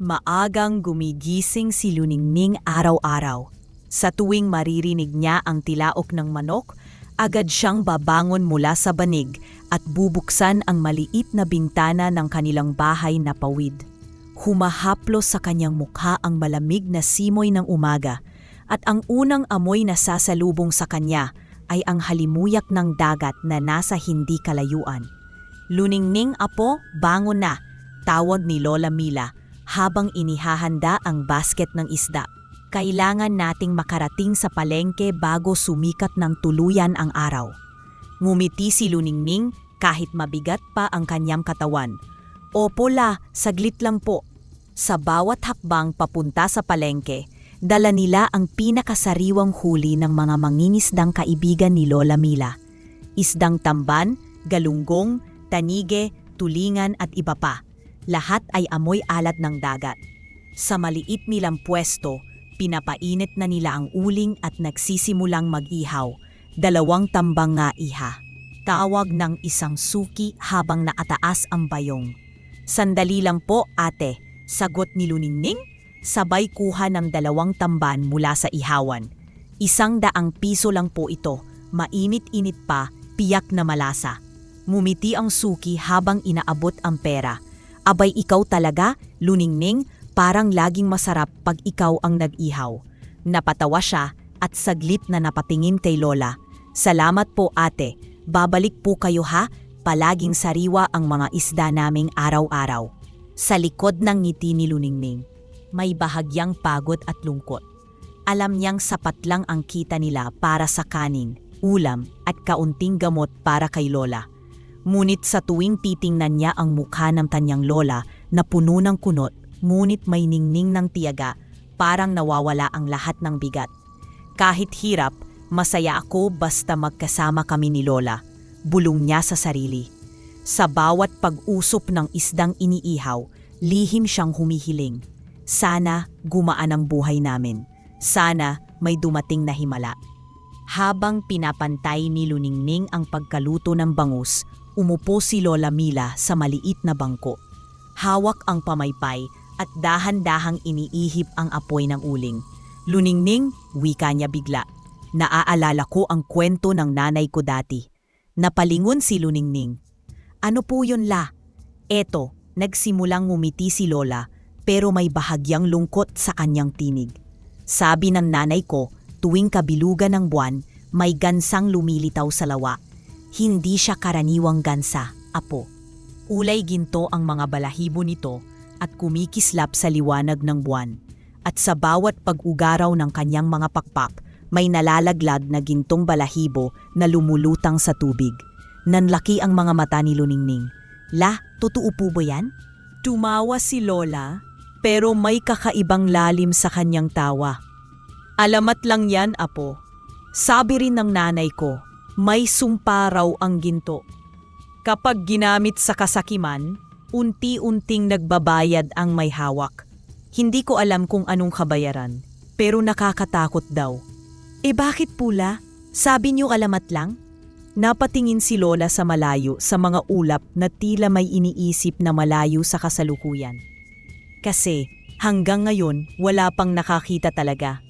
Maagang gumigising si Luningning araw-araw. Sa tuwing maririnig niya ang tilaok ng manok, agad siyang babangon mula sa banig at bubuksan ang maliit na bintana ng kanilang bahay na pawid. Humahaplos sa kanyang mukha ang malamig na simoy ng umaga at ang unang amoy na sasalubong sa kanya ay ang halimuyak ng dagat na nasa hindi kalayuan. "Luningning apo, bangon na," tawag ni Lola Mila habang inihahanda ang basket ng isda. "Kailangan nating makarating sa palengke bago sumikat ng tuluyan ang araw." Ngumiti si Luningning kahit mabigat pa ang kanyang katawan. "Opo la, saglit lang po." Sa bawat hakbang papunta sa palengke, dala nila ang pinakasariwang huli ng mga mangingisdang kaibigan ni Lola Mila. Isdang tamban, galunggong, tanige, tulingan at iba pa. Lahat ay amoy alat ng dagat. Sa maliit nilang pwesto, pinapainit na nila ang uling at nagsisimulang mag-ihaw. 2 tambang nga iha. Tawag ng isang suki habang naataas ang bayong. "Sandali lang po, ate," sagot ni Luningning, sabay kuha ng 2 tamban mula sa ihawan. 100 piso lang po ito, mainit-init pa, piyak na malasa. Ngumiti ang suki habang inaabot ang pera. "Abay ikaw talaga, Luningning, parang laging masarap pag ikaw ang nag-ihaw." Napatawa siya at saglit na napatingin kay Lola. "Salamat po ate, babalik po kayo ha, palaging sariwa ang mga isda naming araw-araw." Sa likod ng ngiti ni Luningning, may bahagyang pagod at lungkot. Alam niyang sapat lang ang kita nila para sa kanin, ulam at kaunting gamot para kay Lola. Ngunit sa tuwing titingnan niya ang mukha ng kanyang lola na puno ng kunot, ngunit may ningning ng tiyaga, parang nawawala ang lahat ng bigat. "Kahit hirap, masaya ako basta magkasama kami ni Lola," bulong niya sa sarili. Sa bawat pag-usop ng isdang iniihaw, lihim siyang humihiling. "Sana gumaan ang buhay namin. Sana may dumating na himala." Habang pinapantay ni Luningning ang pagkaluto ng bangus, umupo si Lola Mila sa maliit na bangko. Hawak ang pamaypay at dahan-dahang iniihip ang apoy ng uling. "Luningning," wika niya bigla. "Naaalala ko ang kwento ng nanay ko dati." Napalingon si Luningning. "Ano po yun la?" "Eto," nagsimulang ngumiti si Lola pero may bahagyang lungkot sa kanyang tinig. "Sabi ng nanay ko, tuwing kabilugan ng buwan, may gansang lumilitaw sa lawa. Hindi siya karaniwang gansa, apo. Ulay ginto ang mga balahibo nito at kumikislap sa liwanag ng buwan. At sa bawat pag-ugaraw ng kanyang mga pakpak, may nalalaglag na gintong balahibo na lumulutang sa tubig." Nanlaki ang mga mata ni Luningning. "La, totoo po ba yan?" Tumawa si Lola, pero may kakaibang lalim sa kanyang tawa. "Alamat lang yan, apo. Sabi rin ng nanay ko, may sumpa raw ang ginto. Kapag ginamit sa kasakiman, unti-unting nagbabayad ang may hawak. Hindi ko alam kung anong kabayaran, pero nakakatakot daw." Bakit pula? Sabi niyo alamat lang?" Napatingin si Lola sa malayo sa mga ulap na tila may iniisip na malayo sa kasalukuyan. Kasi hanggang ngayon wala pang nakakita talaga.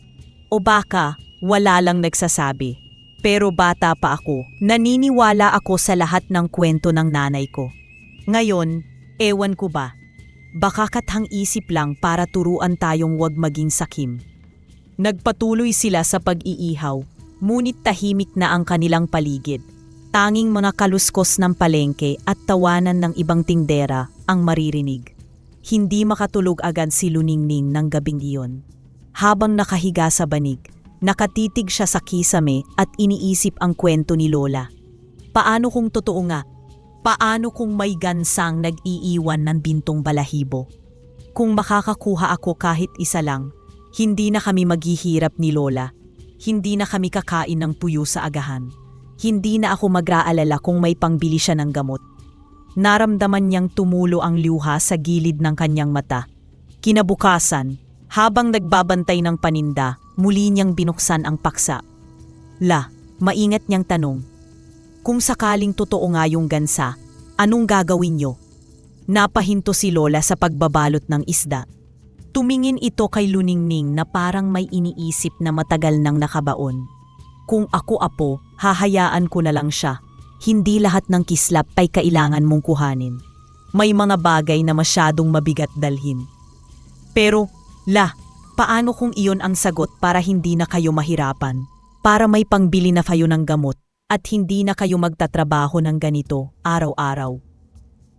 O baka wala lang nagsasabi. Pero bata pa ako, naniniwala ako sa lahat ng kwento ng nanay ko. Ngayon, ewan ko ba, baka kathang isip lang para turuan tayong wag maging sakim. Nagpatuloy sila sa pag-iihaw, ngunit tahimik na ang kanilang paligid. Tanging mga kaluskos ng palengke at tawanan ng ibang tindera ang maririnig. Hindi makatulog agad si Luningning ng gabing iyon. Habang nakahiga sa banig, nakatitig siya sa kisame at iniisip ang kwento ni Lola. Paano kung totoo nga? Paano kung may gansang nag-iiwan ng bintong balahibo? Kung makakakuha ako kahit isa lang, hindi na kami maghihirap ni Lola. Hindi na kami kakain ng puyo sa agahan. Hindi na ako mag-aalala kung may pangbili siya ng gamot. Naramdaman niyang tumulo ang luha sa gilid ng kanyang mata. Kinabukasan, habang nagbabantay ng paninda, muli niyang binuksan ang paksa. La, maingat niyang tanong. Kung sakaling totoo nga yung gansa, anong gagawin niyo? Napahinto si Lola sa pagbabalot ng isda. Tumingin ito kay Luningning na parang may iniisip na matagal nang nakabaon. Kung ako apo, hahayaan ko na lang siya. Hindi lahat ng kislap ay kailangan mong kuhanin. May mga bagay na masyadong mabigat dalhin. Pero, paano kung iyon ang sagot para hindi na kayo mahirapan? Para may pangbili na kayo ng gamot at hindi na kayo magtatrabaho ng ganito araw-araw.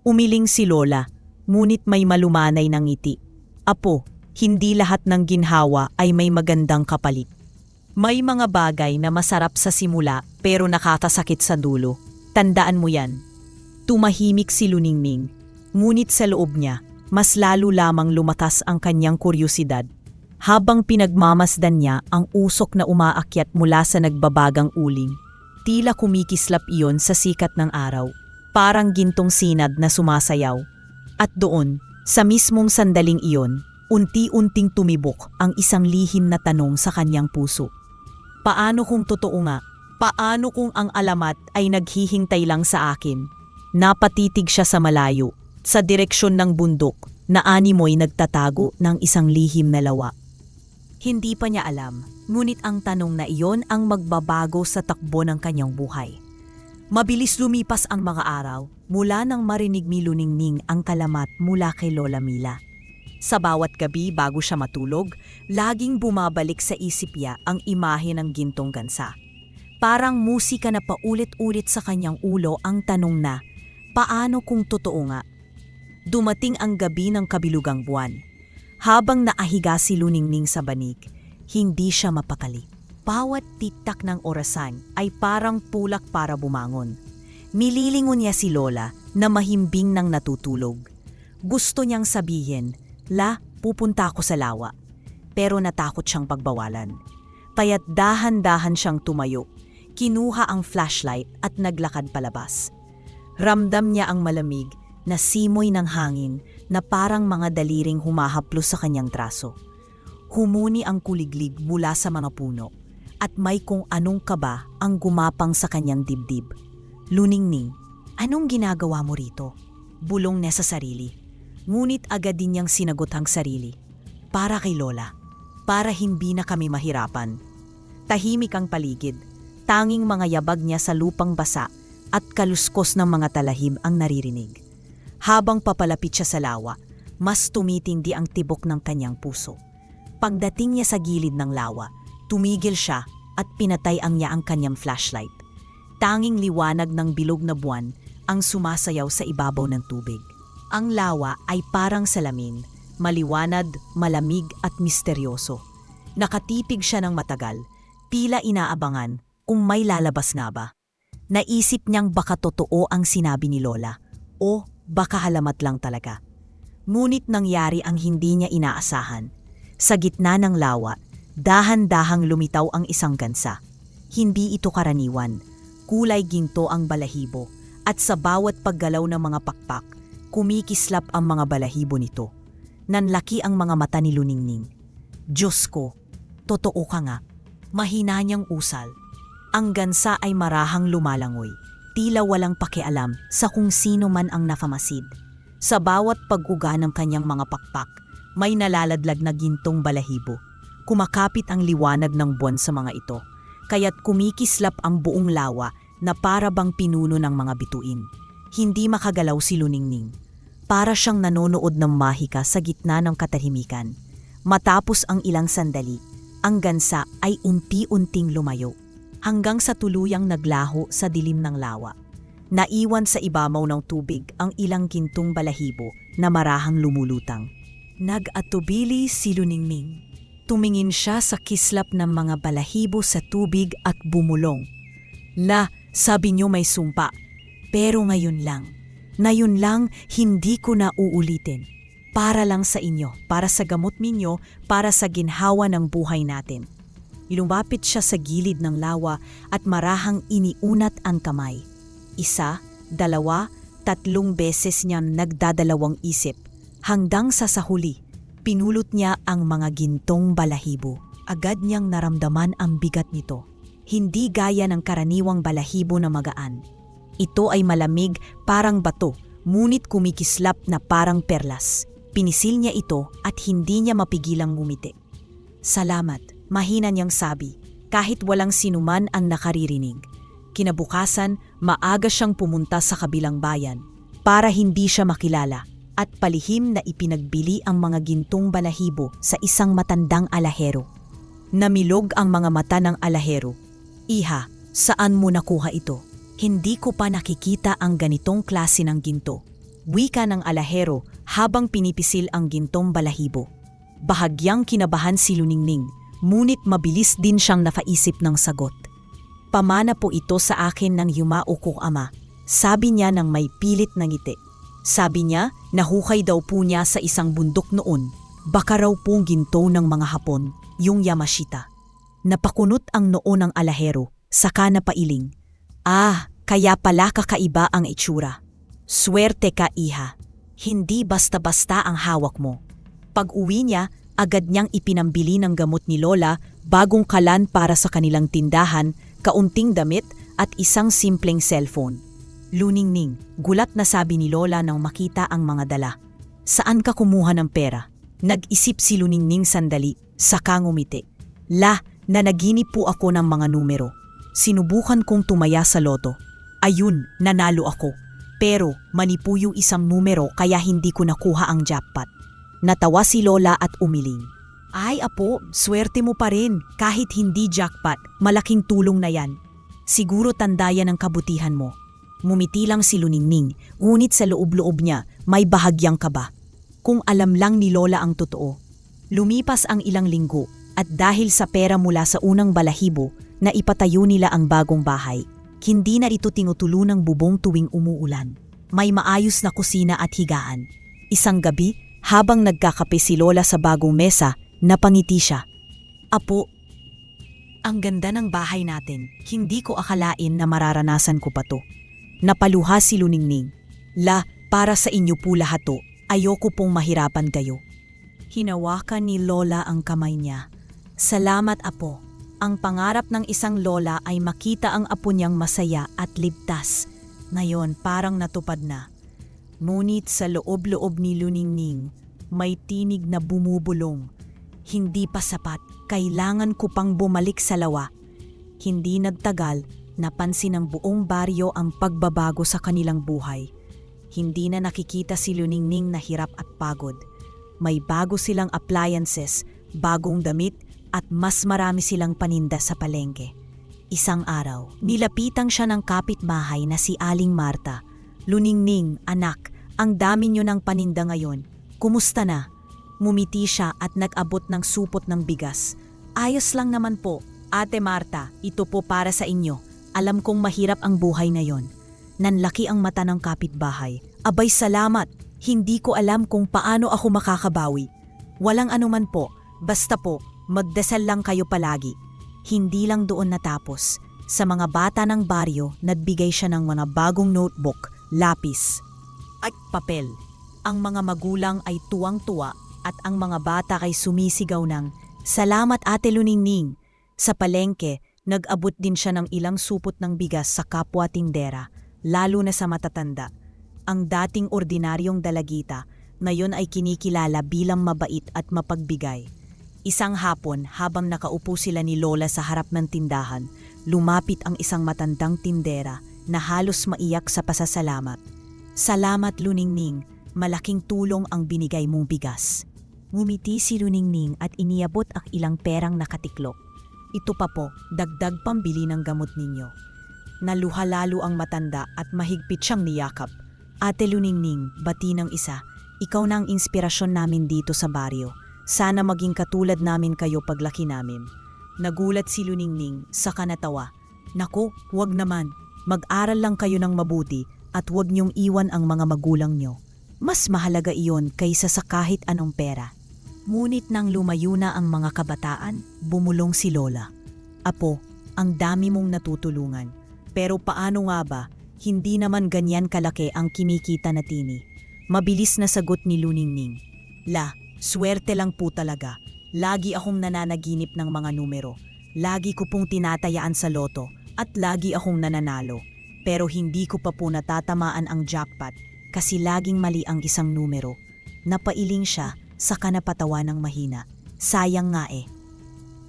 Umiling si Lola, ngunit may malumanay ng ngiti. Apo, hindi lahat ng ginhawa ay may magandang kapalit. May mga bagay na masarap sa simula pero nakakasakit sa dulo. Tandaan mo yan. Tumahimik si Luningning, ngunit sa loob niya, mas lalo lamang lumakas ang kanyang kuryosidad. Habang pinagmamasdan niya ang usok na umaakyat mula sa nagbabagang uling, tila kumikislap iyon sa sikat ng araw, parang gintong sinad na sumasayaw. At doon, sa mismong sandaling iyon, unti-unting tumibok ang isang lihim na tanong sa kanyang puso. Paano kung totoo nga? Paano kung ang alamat ay naghihintay lang sa akin? Napatitig siya sa malayo, sa direksyon ng bundok, na animoy nagtatago ng isang lihim na lawa. Hindi pa niya alam, ngunit ang tanong na iyon ang magbabago sa takbo ng kanyang buhay. Mabilis lumipas ang mga araw mula nang marinig ni Luningning ang kalamat mula kay Lola Mila. Sa bawat gabi bago siya matulog, laging bumabalik sa isip niya ang imahe ng gintong gansa. Parang musika na paulit-ulit sa kanyang ulo ang tanong na, paano kung totoo nga? Dumating ang gabi ng kabilugang buwan. Habang naahiga si Luningning sa banig, hindi siya mapakali. Bawat tiktak ng orasan ay parang tulak para bumangon. Nililingon niya si Lola na mahimbing nang natutulog. Gusto niyang sabihin, pupunta ako sa lawa. Pero natakot siyang pagbawalan. Kaya't dahan-dahan siyang tumayo, kinuha ang flashlight at naglakad palabas. Ramdam niya ang malamig na simoy ng hangin na parang mga daliring humahaplos sa kanyang traso. Humuni ang kuliglig mula sa mga puno at may kung anong kaba ang gumapang sa kanyang dibdib. Luningning, anong ginagawa mo rito? Bulong niya sa sarili. Ngunit agad din niyang sinagot ang sarili. Para kay Lola. Para hindi na kami mahirapan. Tahimik ang paligid. Tanging mga yabag niya sa lupang basa at kaluskos ng mga talahib ang naririnig. Habang papalapit siya sa lawa, mas tumitindi ang tibok ng kanyang puso. Pagdating niya sa gilid ng lawa, tumigil siya at pinatay ang kanyang flashlight. Tanging liwanag ng bilog na buwan ang sumasayaw sa ibabaw ng tubig. Ang lawa ay parang salamin, maliwanag, malamig at misteryoso. Nakatitig siya ng matagal, tila inaabangan kung may lalabas nga ba. Naisip niyang baka totoo ang sinabi ni Lola o baka halamat lang talaga. Ngunit nangyari ang hindi niya inaasahan. Sa gitna ng lawa, dahan-dahang lumitaw ang isang gansa. Hindi ito karaniwan. Kulay ginto ang balahibo at sa bawat paggalaw ng mga pakpak, kumikislap ang mga balahibo nito. Nanlaki ang mga mata ni Luningning. Diyos ko, totoo ka nga. Mahina niyang usal. Ang gansa ay marahang lumalangoy. Tila walang pakialam sa kung sino man ang napamasid. Sa bawat pag-uga ng kanyang mga pakpak, may nalaladlag na gintong balahibo. Kumakapit ang liwanag ng buwan sa mga ito, kaya't kumikislap ang buong lawa na para bang pinuno ng mga bituin. Hindi makagalaw si Luningning. Para siyang nanonood ng mahika sa gitna ng katahimikan. Matapos ang ilang sandali, ang gansa ay unti-unting lumayo, hanggang sa tuluyang naglaho sa dilim ng lawa. Naiwan sa ibabaw ng tubig ang ilang gintong balahibo na marahang lumulutang. Nag-atubili si Luningning. Tumingin siya sa kislap ng mga balahibo sa tubig at bumulong. Sabi niyo may sumpa. Pero ngayon lang, hindi ko na uulitin. Para lang sa inyo, para sa gamot ninyo, para sa ginhawa ng buhay natin. Lumapit siya sa gilid ng lawa at marahang iniunat ang kamay. 1, 2, 3 beses niyang nagdadalawang isip. Hanggang sa huli, pinulot niya ang mga gintong balahibo. Agad niyang naramdaman ang bigat nito. Hindi gaya ng karaniwang balahibo na magaan. Ito ay malamig parang bato, ngunit kumikislap na parang perlas. Pinisil niya ito at hindi niya mapigilang ngumiti. Salamat, mahina niyang sabi, kahit walang sinuman ang nakaririnig. Kinabukasan, maaga siyang pumunta sa kabilang bayan para hindi siya makilala at palihim na ipinagbili ang mga gintong balahibo sa isang matandang alahero. Namilog ang mga mata ng alahero. Iha, saan mo nakuha ito? Hindi ko pa nakikita ang ganitong klase ng ginto. Wika ng alahero habang pinipisil ang gintong balahibo. Bahagyang kinabahan si Luningning, ngunit mabilis din siyang napaisip ng sagot. Pamana po ito sa akin ng yumao kong ama, sabi niya ng may pilit na ngiti. Sabi niya, nahukay daw po niya sa isang bundok noon, baka raw pong ginto ng mga Hapon, yung Yamashita. Napakunot ang noo ng alahero, saka napailing. Ah, kaya pala kakaiba ang itsura. Swerte ka, iha. Hindi basta-basta ang hawak mo. Pag-uwi niya, agad niyang ipinambili ng gamot ni Lola, bagong kalan para sa kanilang tindahan, kaunting damit at isang simpleng cellphone. Luningning, gulat na sabi ni Lola nang makita ang mga dala. Saan ka kumuha ng pera? Nag-isip si Luningning sandali, saka ngumiti. Nanaginip po ako ng mga numero. Sinubukan kong tumaya sa loto. Ayun, nanalo ako. Pero mani po yung isang numero kaya hindi ko nakuha ang jackpot. Natawa si Lola at umiling. Ay apo, swerte mo pa rin. Kahit hindi jackpot, malaking tulong na yan. Siguro tanda yan ang kabutihan mo. Ngumiti lang si Luningning, ngunit sa loob-loob niya may bahagyang kaba. Kung alam lang ni Lola ang totoo. Lumipas ang ilang linggo at dahil sa pera mula sa unang balahibo na ipatayo nila ang bagong bahay, hindi na ito tinutulo ng bubong tuwing umuulan. May maayos na kusina at higaan. Isang gabi, habang nagkakape si Lola sa bagong mesa, napangiti siya. Apo, ang ganda ng bahay natin. Hindi ko akalain na mararanasan ko pa to. Napaluha si Luningning. Para sa inyo po lahat to. Ayoko pong mahirapan kayo. Hinawakan ni Lola ang kamay niya. Salamat apo. Ang pangarap ng isang lola ay makita ang apo niyang masaya at ligtas. Ngayon parang natupad na. Ngunit sa loob-loob ni Luningning, may tinig na bumubulong. Hindi pa sapat, kailangan ko pang bumalik sa lawa. Hindi nagtagal, napansin ng buong baryo ang pagbabago sa kanilang buhay. Hindi na nakikita si Luningning na hirap at pagod. May bago silang appliances, bagong damit, at mas marami silang paninda sa palengke. Isang araw, nilapitan siya ng kapitbahay na si Aling Marta. Luningning, anak, ang dami niyo ng paninda ngayon. Kumusta na? Ngumiti siya at nag-abot ng supot ng bigas. Ayos lang naman po. Ate Marta, ito po para sa inyo. Alam kong mahirap ang buhay ngayon. Nanlaki ang mata ng kapitbahay. Abay salamat. Hindi ko alam kung paano ako makakabawi. Walang anuman po. Basta po, magdasal lang kayo palagi. Hindi lang doon natapos. Sa mga bata ng baryo, nagbigay siya ng mga bagong notebook, lapis, at papel. Ang mga magulang ay tuwang-tuwa at ang mga bata ay sumisigaw ng, "Salamat Ate Luningning." Sa palengke, nag-abot din siya ng ilang supot ng bigas sa kapwa tindera, lalo na sa matatanda. Ang dating ordinaryong dalagita, ngayon ay kinikilala bilang mabait at mapagbigay. Isang hapon, habang nakaupo sila ni Lola sa harap ng tindahan, lumapit ang isang matandang tindera na halos maiyak sa pasasalamat. "Salamat Luningning, malaking tulong ang binigay mong bigas." Ngumiti si Luningning at iniabot ang ilang perang nakatiklop. "Ito pa po, dagdag pambili ng gamot ninyo." Naluha lalo ang matanda at mahigpit siyang niyakap. "Ate Luningning, bati ng isa, ikaw na ang inspirasyon namin dito sa baryo. Sana maging katulad namin kayo paglaki namin." Nagulat si Luningning, saka natawa. "Naku, huwag naman. Mag-aral lang kayo ng mabuti at huwag niyong iwan ang mga magulang niyo. Mas mahalaga iyon kaysa sa kahit anong pera." Ngunit nang lumayo na ang mga kabataan, bumulong si Lola. "Apo, ang dami mong natutulungan. Pero paano nga ba? Hindi naman ganyan kalaki ang kinikita na tini." Mabilis na sagot ni Luningning. Swerte lang po talaga. Lagi akong nananaginip ng mga numero. Lagi ko pong tinatayaan sa loto at lagi akong nananalo. Pero hindi ko pa po natatamaan ang jackpot kasi laging mali ang isang numero. Napailing siya, saka napatawa ng mahina. Sayang nga eh.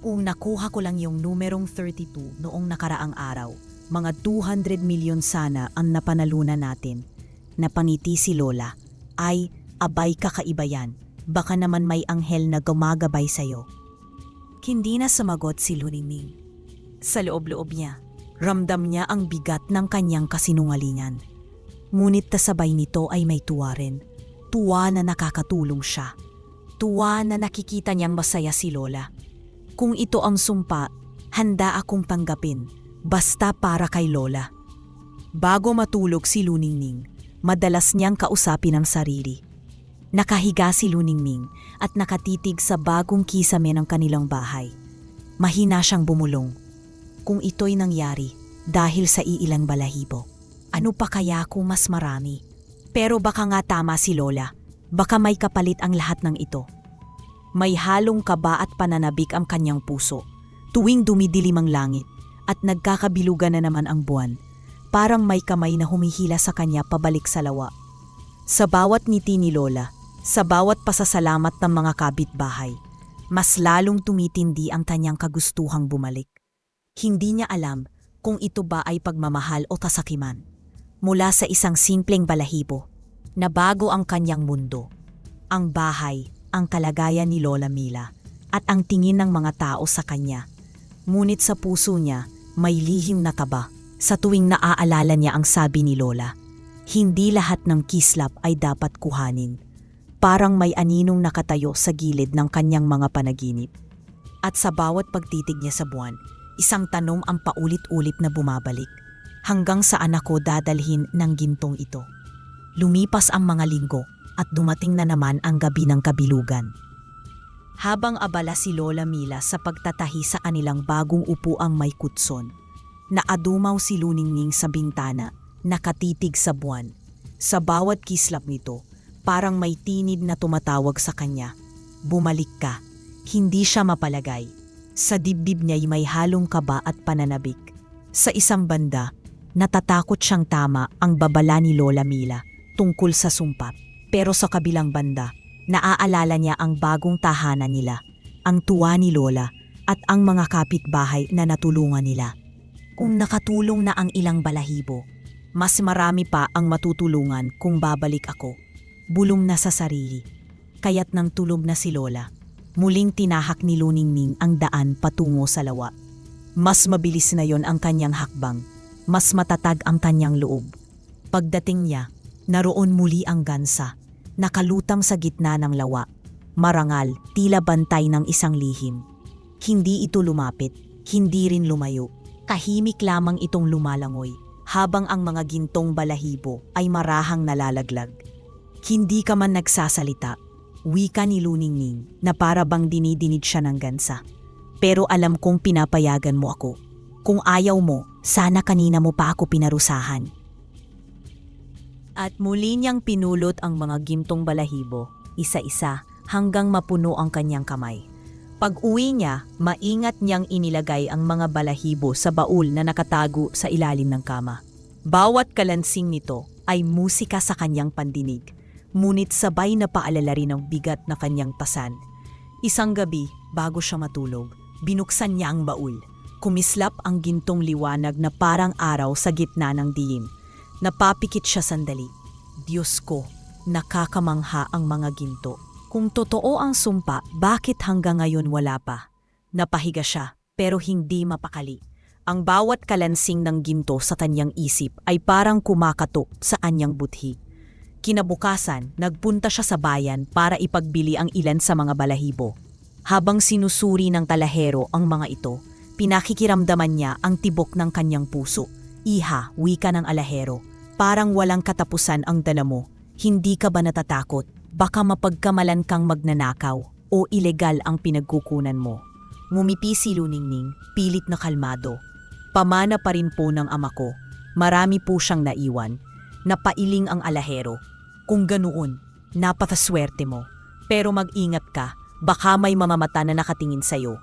Kung nakuha ko lang yung numerong 32 noong nakaraang araw, mga 200 milyon sana ang napanalunan natin. Napangiti si Lola. Ay, abay kakaiba yan. Baka naman may anghel na gumagabay sa'yo. Hindi na sumagot si Luningning. Sa loob-loob niya, ramdam niya ang bigat ng kanyang kasinungalingan. Ngunit kasabay nito ay may tuwa rin. Tuwa na nakakatulong siya. Tuwa na nakikita niyang masaya si Lola. Kung ito ang sumpa, handa akong tanggapin, basta para kay Lola. Bago matulog si Luningning, madalas niyang kausapin ang sarili. Nakahiga si Luningning at nakatitig sa bagong kisame ng kanilang bahay. Mahina siyang bumulong. Kung ito'y nangyari dahil sa iilang balahibo, ano pa kaya kung mas marami? Pero baka nga tama si Lola. Baka may kapalit ang lahat ng ito. May halong kaba at pananabik ang kanyang puso tuwing dumidilim ang langit at nagkakabilugan na naman ang buwan. Parang may kamay na humihila sa kanya pabalik sa lawa. Sa bawat ngiti ni Lola, sa bawat pasasalamat ng mga kapitbahay, mas lalong tumitindi ang kanyang kagustuhang bumalik. Hindi niya alam kung ito ba ay pagmamahal o kasakiman. Mula sa isang simpleng balahibo, nabago ang kanyang mundo. Ang bahay, ang kalagayan ni Lola Mila, at ang tingin ng mga tao sa kanya. Ngunit sa puso niya, may lihim na kaba sa tuwing naaalala niya ang sabi ni Lola. Hindi lahat ng kislap ay dapat kuhanin. Parang may aninong nakatayo sa gilid ng kanyang mga panaginip. At sa bawat pagtitig niya sa buwan, isang tanong ang paulit-ulit na bumabalik. Hanggang saan ako dadalhin ng gintong ito? Lumipas ang mga linggo at dumating na naman ang gabi ng kabilugan. Habang abala si Lola Mila sa pagtatahi sa kanilang bagong upuang may kutson, naadumaw si Luningning sa bintana, nakatitig sa buwan. Sa bawat kislap nito, parang may tinid na tumatawag sa kanya. Bumalik ka. Hindi siya mapalagay. Sa dibdib niya'y may halong kaba at pananabik. Sa isang banda, natatakot siyang tama ang babala ni Lola Mila tungkol sa sumpa. Pero sa kabilang banda, naaalala niya ang bagong tahanan nila, ang tuwa ni Lola at ang mga kapitbahay na natulungan nila. Kung nakatulong na ang ilang balahibo, mas marami pa ang matutulungan kung babalik ako. Bulong na sa sarili. Kaya't nang tulog na si Lola, muling tinahak ni Luningning ang daan patungo sa lawa. Mas mabilis na yon ang kanyang hakbang. Mas matatag ang kanyang loob. Pagdating niya, naroon muli ang gansa. Nakalutang sa gitna ng lawa. Marangal, tila bantay ng isang lihim. Hindi ito lumapit, hindi rin lumayo. Kahimik lamang itong lumalangoy, habang ang mga gintong balahibo ay marahang nalalaglag. Hindi ka man nagsasalita, wika ni Luningning na para bang dinidinid siya ng gansa. Pero alam kong pinapayagan mo ako. Kung ayaw mo, sana kanina mo pa ako pinarusahan. At muli niyang pinulot ang mga gintong balahibo, isa-isa hanggang mapuno ang kanyang kamay. Pag-uwi niya, maingat niyang inilagay ang mga balahibo sa baul na nakatago sa ilalim ng kama. Bawat kalansing nito ay musika sa kanyang pandinig, ngunit sabay na paalala rin ang bigat na kanyang pasan. Isang gabi, bago siya matulog, binuksan niya ang baul. Kumislap ang gintong liwanag na parang araw sa gitna ng dilim. Napapikit siya sandali. Diyos ko, nakakamangha ang mga ginto. Kung totoo ang sumpa, bakit hanggang ngayon wala pa? Napahiga siya, pero hindi mapakali. Ang bawat kalansing ng ginto sa kanyang isip ay parang kumakatok sa kanyang budhi. Kinabukasan, nagpunta siya sa bayan para ipagbili ang ilan sa mga balahibo. Habang sinusuri ng talahero ang mga ito, pinakikiramdaman niya ang tibok ng kanyang puso. Iha, wika ng alahero, parang walang katapusan ang dala mo. Hindi ka ba natatakot? Baka mapagkamalan kang magnanakaw o ilegal ang pinagkukunan mo. Ngumiti si Luningning, pilit na kalmado. Pamana pa rin po ng ama ko. Marami po siyang naiwan. Napailing ang alahero. Kung ganoon, napakaswerte mo. Pero mag-ingat ka, baka may mamamata na nakatingin sa'yo.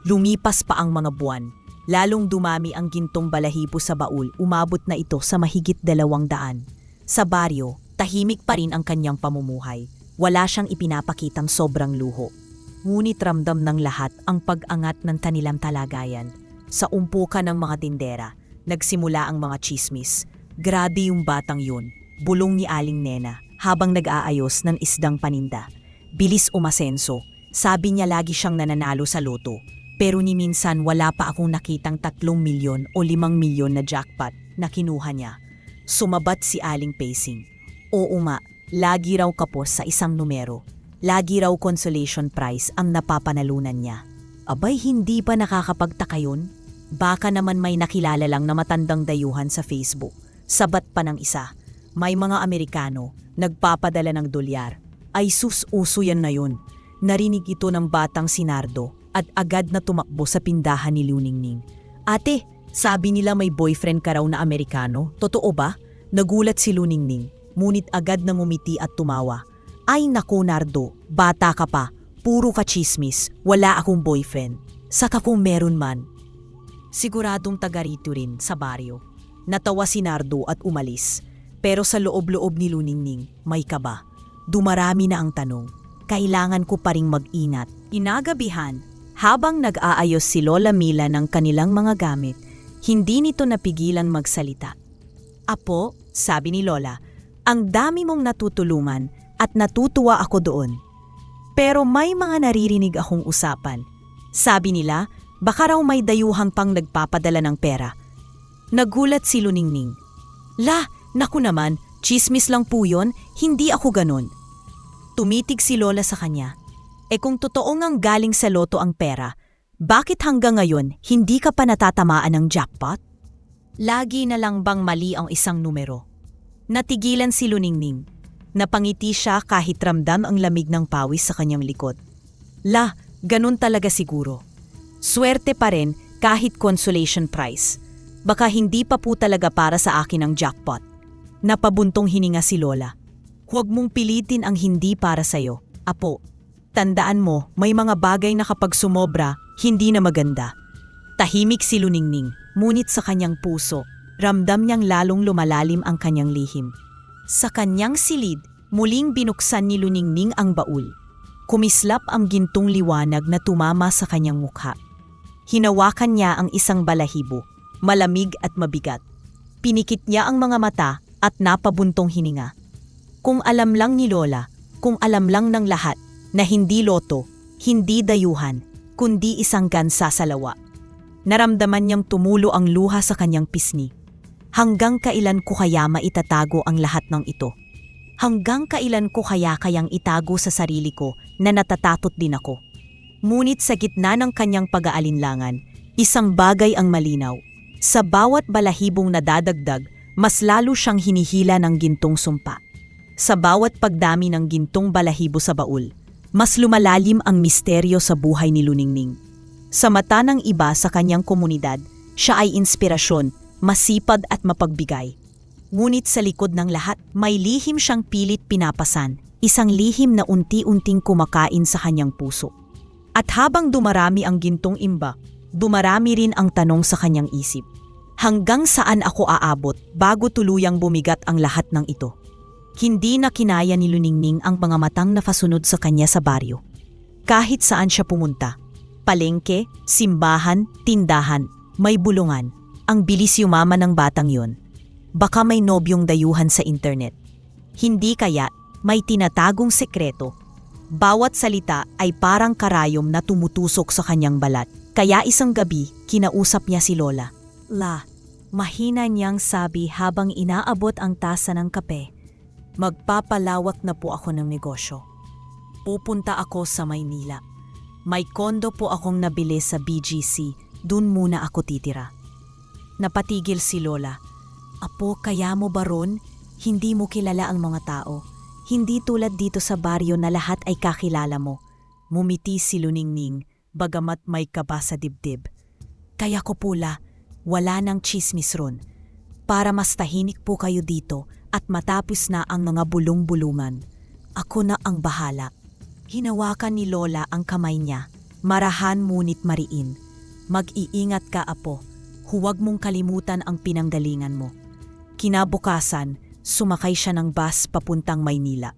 Lumipas pa ang mga buwan. Lalong dumami ang gintong balahibo sa baul, umabot na ito sa mahigit 200. Sa baryo, tahimik pa rin ang kanyang pamumuhay. Wala siyang ipinapakitang sobrang luho. Ngunit ramdam ng lahat ang pag-angat ng kanilang talagayan. Sa umpukan ng mga tindera, nagsimula ang mga chismis. Grabe yung batang yun, bulong ni Aling Nena habang nag-aayos ng isdang paninda. Bilis umasenso. Sabi niya lagi siyang nananalo sa loto. Pero ni minsan wala pa akong nakitang 3 milyon o 5 milyon na jackpot na kinuha niya. Sumabat si Aling Pacing. Oo nga, lagi raw kapos sa isang numero. Lagi raw consolation prize ang napapanalunan niya. Abay, hindi pa nakakapagtaka yun? Baka naman may nakilala lang na matandang dayuhan sa Facebook. Sabat pa ng isa. May mga Amerikano, nagpapadala ng dolyar. Ay sus-uso yan na yun. Narinig ito ng batang si Nardo at agad na tumakbo sa pindahan ni Luningning. Ate, sabi nila may boyfriend ka raw na Amerikano. Totoo ba? Nagulat si Luningning, ngunit agad na ngumiti at tumawa. Ay naku Nardo, bata ka pa. Puro ka chismis. Wala akong boyfriend. Saka kung meron man. Siguradong taga rito rin sa baryo. Natawa si Nardo at umalis. Pero sa loob-loob ni Luningning, may kaba. Dumarami na ang tanong. Kailangan ko pa ring mag-inat. Inagabihan, habang nag-aayos si Lola Mila ng kanilang mga gamit, hindi nito napigilan magsalita. Apo, sabi ni Lola, ang dami mong natutulungan at natutuwa ako doon. Pero may mga naririnig akong usapan. Sabi nila, baka raw may dayuhang pang nagpapadala ng pera. Nagulat si Luningning. La, naku naman, chismis lang po yun, hindi ako ganon. Tumitig si Lola sa kanya. Kung totoo ngang galing sa loto ang pera, bakit hanggang ngayon hindi ka pa natatamaan ng jackpot? Lagi na lang bang mali ang isang numero? Natigilan si Luningning. Napangiti siya kahit ramdam ang lamig ng pawis sa kanyang likod. La, ganun talaga siguro. Swerte pa rin kahit consolation prize. Baka hindi pa po talaga para sa akin ang jackpot. Napabuntong hininga si Lola. Huwag mong pilitin ang hindi para sa'yo, apo. Tandaan mo, may mga bagay na kapag sumobra, hindi na maganda. Tahimik si Luningning, ngunit sa kanyang puso, ramdam niyang lalong lumalalim ang kanyang lihim. Sa kanyang silid, muling binuksan ni Luningning ang baul. Kumislap ang gintong liwanag na tumama sa kanyang mukha. Hinawakan niya ang isang balahibo, malamig at mabigat. Pinikit niya ang mga mata at napabuntong hininga. Kung alam lang ni Lola, kung alam lang ng lahat, na hindi loto, hindi dayuhan, kundi isang gansa sa lawa. Naramdaman niyang tumulo ang luha sa kanyang pisngi. Hanggang kailan ko kaya maitatago ang lahat ng ito? Hanggang kailan ko kayang itago sa sarili ko na natatatot din ako? Ngunit sa gitna ng kanyang pag-aalinlangan, isang bagay ang malinaw. Sa bawat balahibong nadadagdag, mas lalo siyang hinihila ng gintong sumpa. Sa bawat pagdami ng gintong balahibo sa baul, mas lumalalim ang misteryo sa buhay ni Luningning. Sa mata ng iba sa kanyang komunidad, siya ay inspirasyon, masipag at mapagbigay. Ngunit sa likod ng lahat, may lihim siyang pilit pinapasan, isang lihim na unti-unting kumakain sa kanyang puso. At habang dumarami ang gintong imba, dumarami rin ang tanong sa kanyang isip. Hanggang saan ako aabot bago tuluyang bumigat ang lahat ng ito? Hindi na kinaya ni Luningning ang mga matang nafasunod sa kanya sa baryo. Kahit saan siya pumunta, palengke, simbahan, tindahan, may bulungan, ang bilis yumaman ng batang yon. Baka may nobyong dayuhan sa internet. Hindi kaya may tinatagong sekreto. Bawat salita ay parang karayom na tumutusok sa kanyang balat. Kaya isang gabi, kinausap niya si Lola. La, mahina niyang sabi habang inaabot ang tasa ng kape. Magpapalawak na po ako ng negosyo. Pupunta ako sa Maynila. May kondo po akong nabili sa BGC, dun muna ako titira. Napatigil si Lola. Apo, kaya mo ba ron? Hindi mo kilala ang mga tao. Hindi tulad dito sa baryo na lahat ay kakilala mo. Mumiti si Luningning, bagamat may kaba sa dibdib. Kaya ko pula, wala nang chismis ron. Para mas tahimik po kayo dito at matapos na ang mga bulong-bulungan. Ako na ang bahala. Hinawakan ni Lola ang kamay niya, marahan ngunit mariin. Mag-iingat ka, apo. Huwag mong kalimutan ang pinanggalingan mo. Kinabukasan, sumakay siya ng bus papuntang Maynila.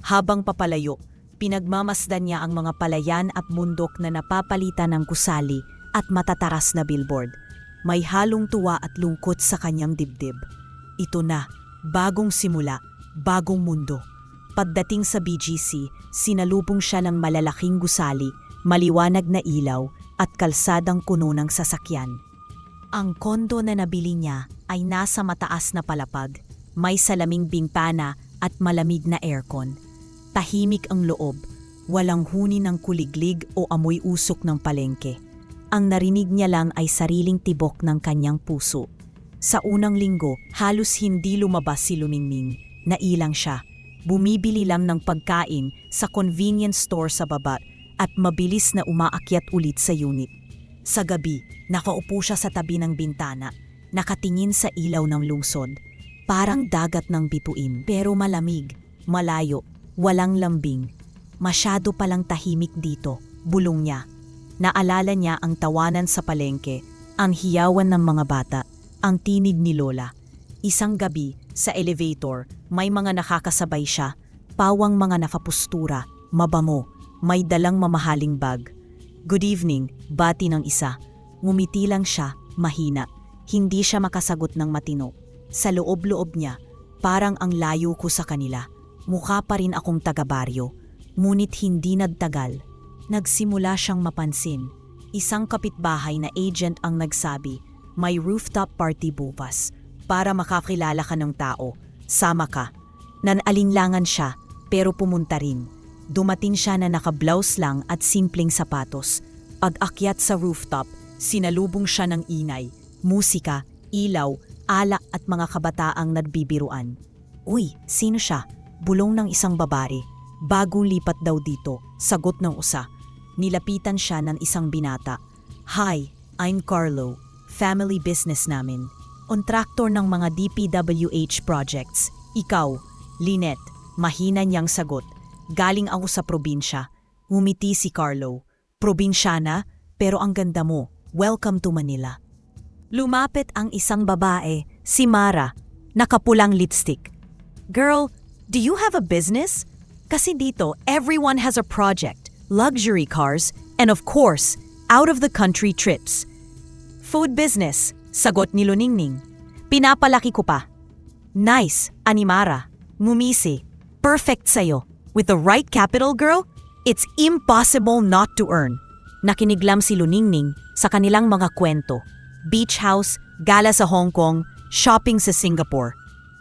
Habang papalayo, pinagmamasdan niya ang mga palayan at bundok na napapalitan ng gusali at matataras na billboard. May halong tuwa at lungkot sa kanyang dibdib. Ito na, bagong simula, bagong mundo. Pagdating sa BGC, sinalubong siya ng malalaking gusali, maliwanag na ilaw at kalsadang kuno ng sasakyan. Ang kondo na nabili niya ay nasa mataas na palapag, may salaming bintana at malamig na aircon. Tahimik ang loob, walang huni ng kuliglig o amoy usok ng palengke. Ang narinig niya lang ay sariling tibok ng kanyang puso. Sa unang linggo, halos hindi lumabas si Luningning. Nailang siya. Bumibili lang ng pagkain sa convenience store sa baba at mabilis na umaakyat ulit sa unit. Sa gabi, nakaupo siya sa tabi ng bintana, nakatingin sa ilaw ng lungsod. Parang dagat ng bituin, pero malamig, malayo, walang lambing. Masyado palang tahimik dito, bulong niya. Naalala niya ang tawanan sa palengke, ang hiyawan ng mga bata, ang tinig ni Lola. Isang gabi, sa elevator, may mga nakakasabay siya, pawang mga nakapustura, mabango, may dalang mamahaling bag. Good evening, bati ng isa. Ngumiti lang siya, mahina. Hindi siya makasagot ng matino. Sa loob-loob niya, parang ang layo ko sa kanila. Mukha pa rin akong taga-baryo. Ngunit hindi nagtagal. Nagsimula siyang mapansin. Isang kapitbahay na agent ang nagsabi, may rooftop party bukas. Para makakilala ka ng tao, sama ka. Nanalinlangan siya, pero pumunta rin. Dumating siya na naka-blouse lang at simpleng sapatos. Pag-akyat sa rooftop, sinalubong siya ng ingay, musika, ilaw, alak at mga kabataang nagbibiruan. Uy, sino siya? Bulong ng isang babae. Bagong lipat daw dito, sagot ng usa. Nilapitan siya ng isang binata. Hi, I'm Carlo. Family business namin. Kontraktor ng mga DPWH projects. Ikaw, Lynette. Mahina niyang sagot. Galing ako sa probinsya. Ngumiti si Carlo. Probinsyana, pero ang ganda mo. Welcome to Manila. Lumapit ang isang babae, si Mara, nakapulang lipstick. Girl, do you have a business? Kasi dito, everyone has a project. Luxury cars, and of course, out-of-the-country trips. Food business, sagot ni Luningning. Pinapalaki ko pa. Nice, Animara. Ngumisi. Perfect sa'yo. With the right capital, girl, it's impossible not to earn. Nakiniglam si Luningning sa kanilang mga kwento. Beach house, gala sa Hong Kong, shopping sa Singapore.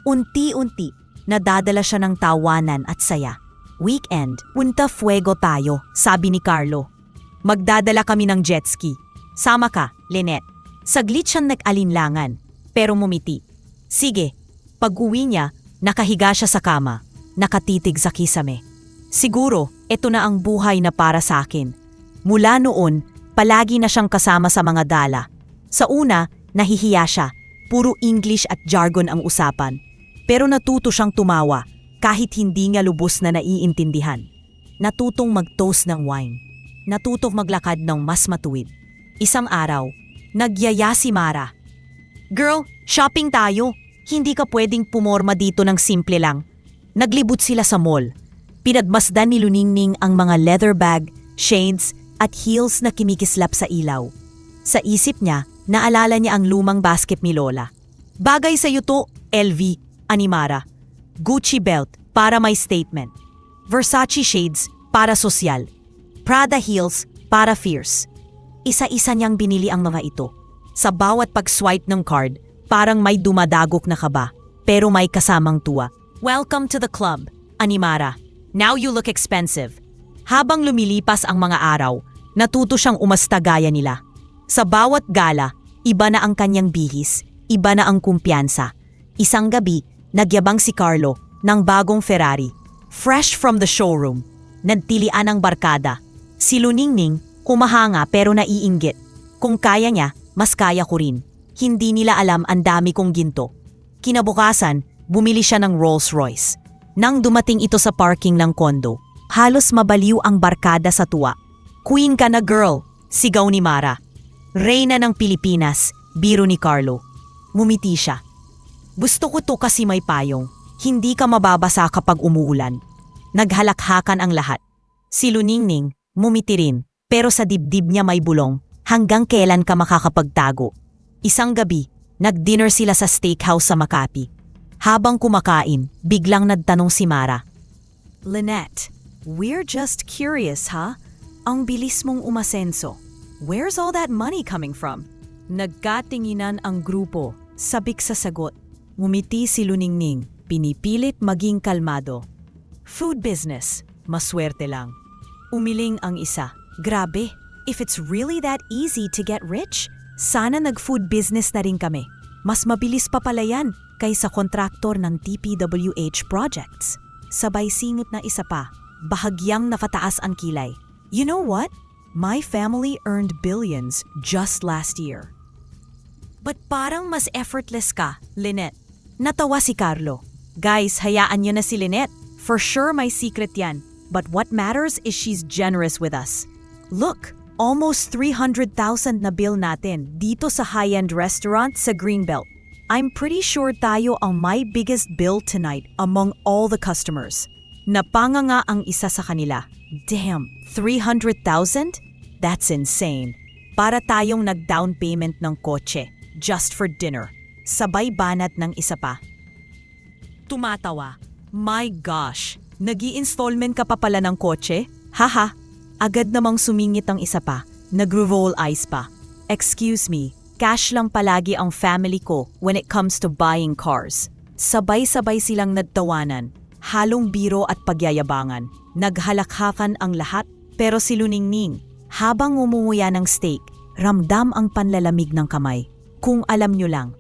Unti-unti, nadadala siya ng tawanan at saya. Weekend, punta fuego tayo, sabi ni Carlo. Magdadala kami ng jet ski. Sama ka, Lynette. Saglit siyang nag-alinlangan, pero mumiti. Sige, pag-uwi niya, nakahiga siya sa kama, nakatitig sa kisame. Siguro, ito na ang buhay na para sa akin. Mula noon, palagi na siyang kasama sa mga dala. Sa una, nahihiya siya, puro English at jargon ang usapan. Pero natuto siyang tumawa, kahit hindi niya lubos na naiintindihan. Natutong mag-toast ng wine. Natutong maglakad ng mas matuwid. Isang araw, nagyaya si Mara. Girl, shopping tayo. Hindi ka pwedeng pumorma dito ng simple lang. Naglibot sila sa mall. Pinagmasdan ni Luningning ang mga leather bag, shades at heels na kimikislap sa ilaw. Sa isip niya, naalala niya ang lumang basket ni Lola. Bagay sa'yo to, LV, Animara. Gucci belt para may statement. Versace shades para sosyal. Prada heels para fierce. Isa-isa niyang binili ang mga ito. Sa bawat pag-swipe ng card, parang may dumadagok na kaba, pero may kasamang tuwa. Welcome to the club, Animara. Now you look expensive. Habang lumilipas ang mga araw, natuto siyang umasta gaya nila. Sa bawat gala, iba na ang kanyang bihis, iba na ang kumpiyansa. Isang gabi, nagyabang si Carlo ng bagong Ferrari. Fresh from the showroom. Nagtilian ang barkada. Si Luningning, kumahanga pero naiinggit. Kung kaya niya, mas kaya ko rin. Hindi nila alam ang dami kong ginto. Kinabukasan, bumili siya ng Rolls Royce. Nang dumating ito sa parking ng kondo, halos mabaliw ang barkada sa tuwa. Queen ka na girl, sigaw ni Mara. Reyna ng Pilipinas, biro ni Carlo. Ngumiti siya. Gusto ko to kasi may payong. Hindi ka mababasa kapag umuulan. Naghalakhakan ang lahat. Si Luningning, mumiti rin, pero sa dibdib niya may bulong, hanggang kailan ka makakapagtago? Isang gabi, nag-dinner sila sa steakhouse sa Makati. Habang kumakain, biglang nagtanong si Mara. Lynette, we're just curious, ha? Ang bilis mong umasenso. Where's all that money coming from? Nagkatinginan ang grupo, sabik sa sagot. Ngumiti si Luningning, pinipilit maging kalmado. Food business, maswerte lang. Umiling ang isa. Grabe, if it's really that easy to get rich, sana nag-food business na rin kami. Mas mabilis pa pala yan kaysa kontraktor ng TPWH projects. Sabay singot na isa pa, bahagyang napataas ang kilay. You know what? My family earned billions just last year. But parang mas effortless ka, Lynette. Natawa si Carlo. Guys, hayaan niyo na si Lynette. For sure may secret yan. But what matters is she's generous with us. Look, almost 300,000 na bill natin dito sa high-end restaurant sa Greenbelt. I'm pretty sure tayo ang my biggest bill tonight among all the customers. Napanganga ang isa sa kanila. Damn, 300,000? That's insane. Para tayong nag-down payment ng kotse, just for dinner. Sabay banat ng isa pa. Tumatawa. My gosh, nag-i-installment ka pa pala ng kotse? Haha. Agad namang sumingit ang isa pa. Nag-roll eyes pa. Excuse me, cash lang palagi ang family ko when it comes to buying cars. Sabay-sabay silang nagtawanan. Halong biro at pagyayabangan. Naghalakhakan ang lahat, pero si Luningning, habang umunguya ng steak, ramdam ang panlalamig ng kamay. Kung alam nyo lang,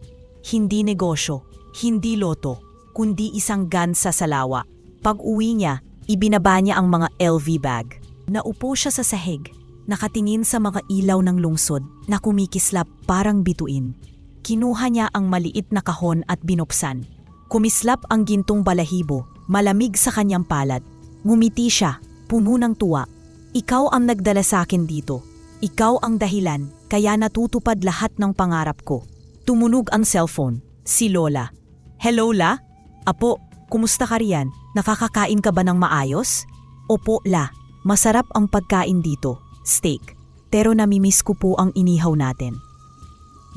hindi negosyo, hindi loto, kundi isang gansa sa lawa. Pag uwi niya, ibinaba niya ang mga LV bag. Naupo siya sa sahig, nakatingin sa mga ilaw ng lungsod na kumikislap parang bituin. Kinuha niya ang maliit na kahon at binuksan. Kumislap ang gintong balahibo, malamig sa kanyang palad. Ngumiti siya, puno ng tuwa. Ikaw ang nagdala sa akin dito. Ikaw ang dahilan, kaya natutupad lahat ng pangarap ko. Tumunog ang cellphone. Si Lola. Hello, La? Apo, kumusta ka riyan? Nakakakain ka ba ng maayos? Opo, La. Masarap ang pagkain dito. Steak. Pero namimiss ko po ang inihaw natin.